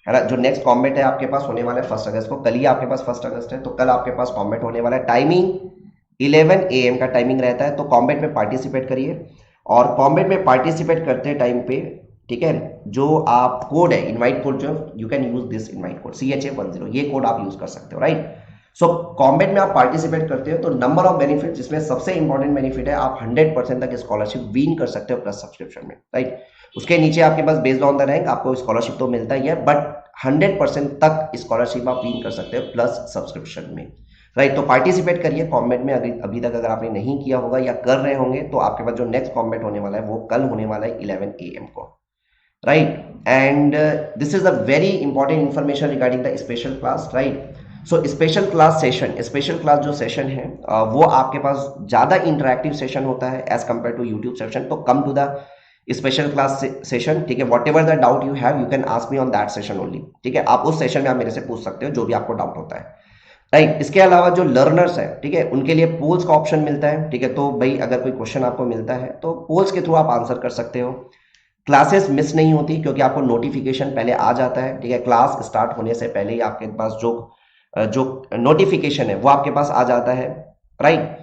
है ना। जो नेक्स्ट कॉम्बैट है आपके पास होने वाला है 1 अगस्त को, कल ही आपके पास 1 अगस्त है, तो कल आपके पास कॉम्बैट होने वाला है। टाइमिंग 11 AM का टाइमिंग रहता है, तो कॉम्बैट में पार्टिसिपेट करिए। और कॉम्बैट में पार्टिसिपेट करते टाइम पे, ठीक है, जो आप कोड है इनवाइट कोड, जो you can use this invite code CHA10, ये कोड आप यूज कर सकते हो, राइट। सो कॉम्बैट में आप पार्टिसिपेट करते हो तो नंबर ऑफ बेनिफिट, जिसमें सबसे इंपॉर्टेंट बेनिफिट है आप 100% तक स्कॉलरशिप विन कर सकते हो प्लस सब्सक्रिप्शन में, राइट। उसके नीचे आपके पास बेस्ड ऑन द रैंक आपको स्कॉलरशिप तो मिलता ही है, बट 100% तक स्कॉलरशिप आप विन कर सकते हो प्लस सब्सक्रिप्शन में, राइट। तो पार्टिसिपेट करिए कॉम्बैट में। अभी तक अगर आपने नहीं किया होगा या कर रहे होंगे तो आपके पास जो नेक्स्ट कॉम्बैट होने वाला है वो कल होने वाला है 11 AM को, right. And this is a very important information regarding the special class, right. So special class session, special class जो सेशन है वो आपके पास ज्यादा इंटरेक्टिव सेशन होता है as compare to YouTube session. तो come to the special class session, ठीक है। Whatever the doubt you have you can ask me on that session only, ठीक है। आप उस सेशन में आप मेरे से पूछ सकते हो जो भी आपको डाउट होता है, राइट। इसके अलावा जो लर्नर्स है, ठीक है, उनके लिए पोल्स का ऑप्शन मिलता है, ठीक है। तो भाई अगर कोई क्वेश्चन आपको मिलता है तो पोल्स के थ्रू आप आंसर कर सकते हो। क्लासेस मिस नहीं होती क्योंकि आपको नोटिफिकेशन पहले आ जाता है, ठीक है। क्लास स्टार्ट होने से पहले ही आपके पास जो जो नोटिफिकेशन है वो आपके पास आ जाता है, राइट।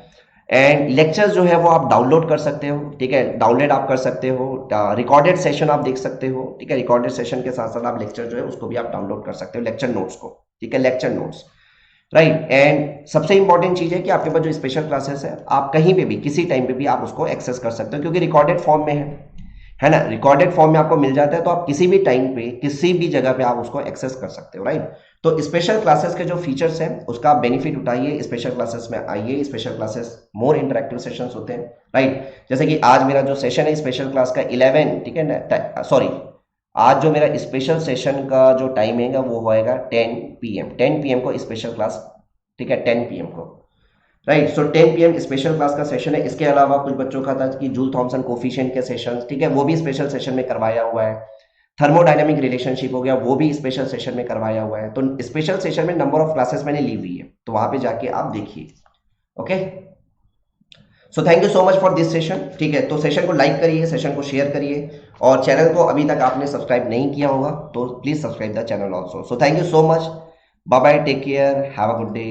एंड लेक्चर्स जो है वो आप डाउनलोड कर सकते हो, ठीक है, डाउनलोड आप कर सकते हो, रिकॉर्डेड सेशन आप देख सकते हो, ठीक है, रिकॉर्डेड सेशन के साथ साथ आप लेक्चर जो है उसको भी आप डाउनलोड कर सकते हो, लेक्चर नोट्स को, ठीक है, लेक्चर नोट्स, राइट। एंड सबसे इंपॉर्टेंट चीज है कि आपके पास जो स्पेशल क्लासेस है आप कहीं पे भी किसी टाइम पे भी आप उसको एक्सेस कर सकते हो, क्योंकि रिकॉर्डेड फॉर्म में है ना, रिकॉर्डेड फॉर्म में आपको मिल जाता है, तो आप किसी भी टाइम पे किसी भी जगह पे आप उसको एक्सेस कर सकते हो, राइट। तो स्पेशल क्लासेस के जो फीचर्स हैं उसका आप बेनिफिट उठाइए, स्पेशल क्लासेस में आइए, special classes more interactive sessions होते हैं, राइट। जैसे कि आज मेरा जो सेशन है स्पेशल क्लास का 11, ठीक है ना, सॉरी, आज जो मेरा स्पेशल सेशन का जो टाइम है वो होएगा 10 PM, 10 PM को स्पेशल क्लास, ठीक है, 10 PM को, राइट। सो 10 PM स्पेशल क्लास का सेशन है। इसके अलावा कुछ बच्चों का था कि जूल थॉमसन कोफिशिएंट के सेशन, ठीक है, वो भी स्पेशल सेशन में करवाया हुआ है। थर्मोडायनामिक रिलेशनशिप हो गया, वो भी स्पेशल सेशन में करवाया हुआ है। तो स्पेशल सेशन में नंबर ऑफ क्लासेस मैंने ली हुई है, तो वहां पे जाके आप देखिए, okay. So thank you so much for this session, ठीक है। तो सेशन को लाइक करिए, सेशन को शेयर करिए, और चैनल को अभी तक आपने सब्सक्राइब नहीं किया होगा तो please subscribe the channel also. So thank you so much, bye bye, take care, have a good day.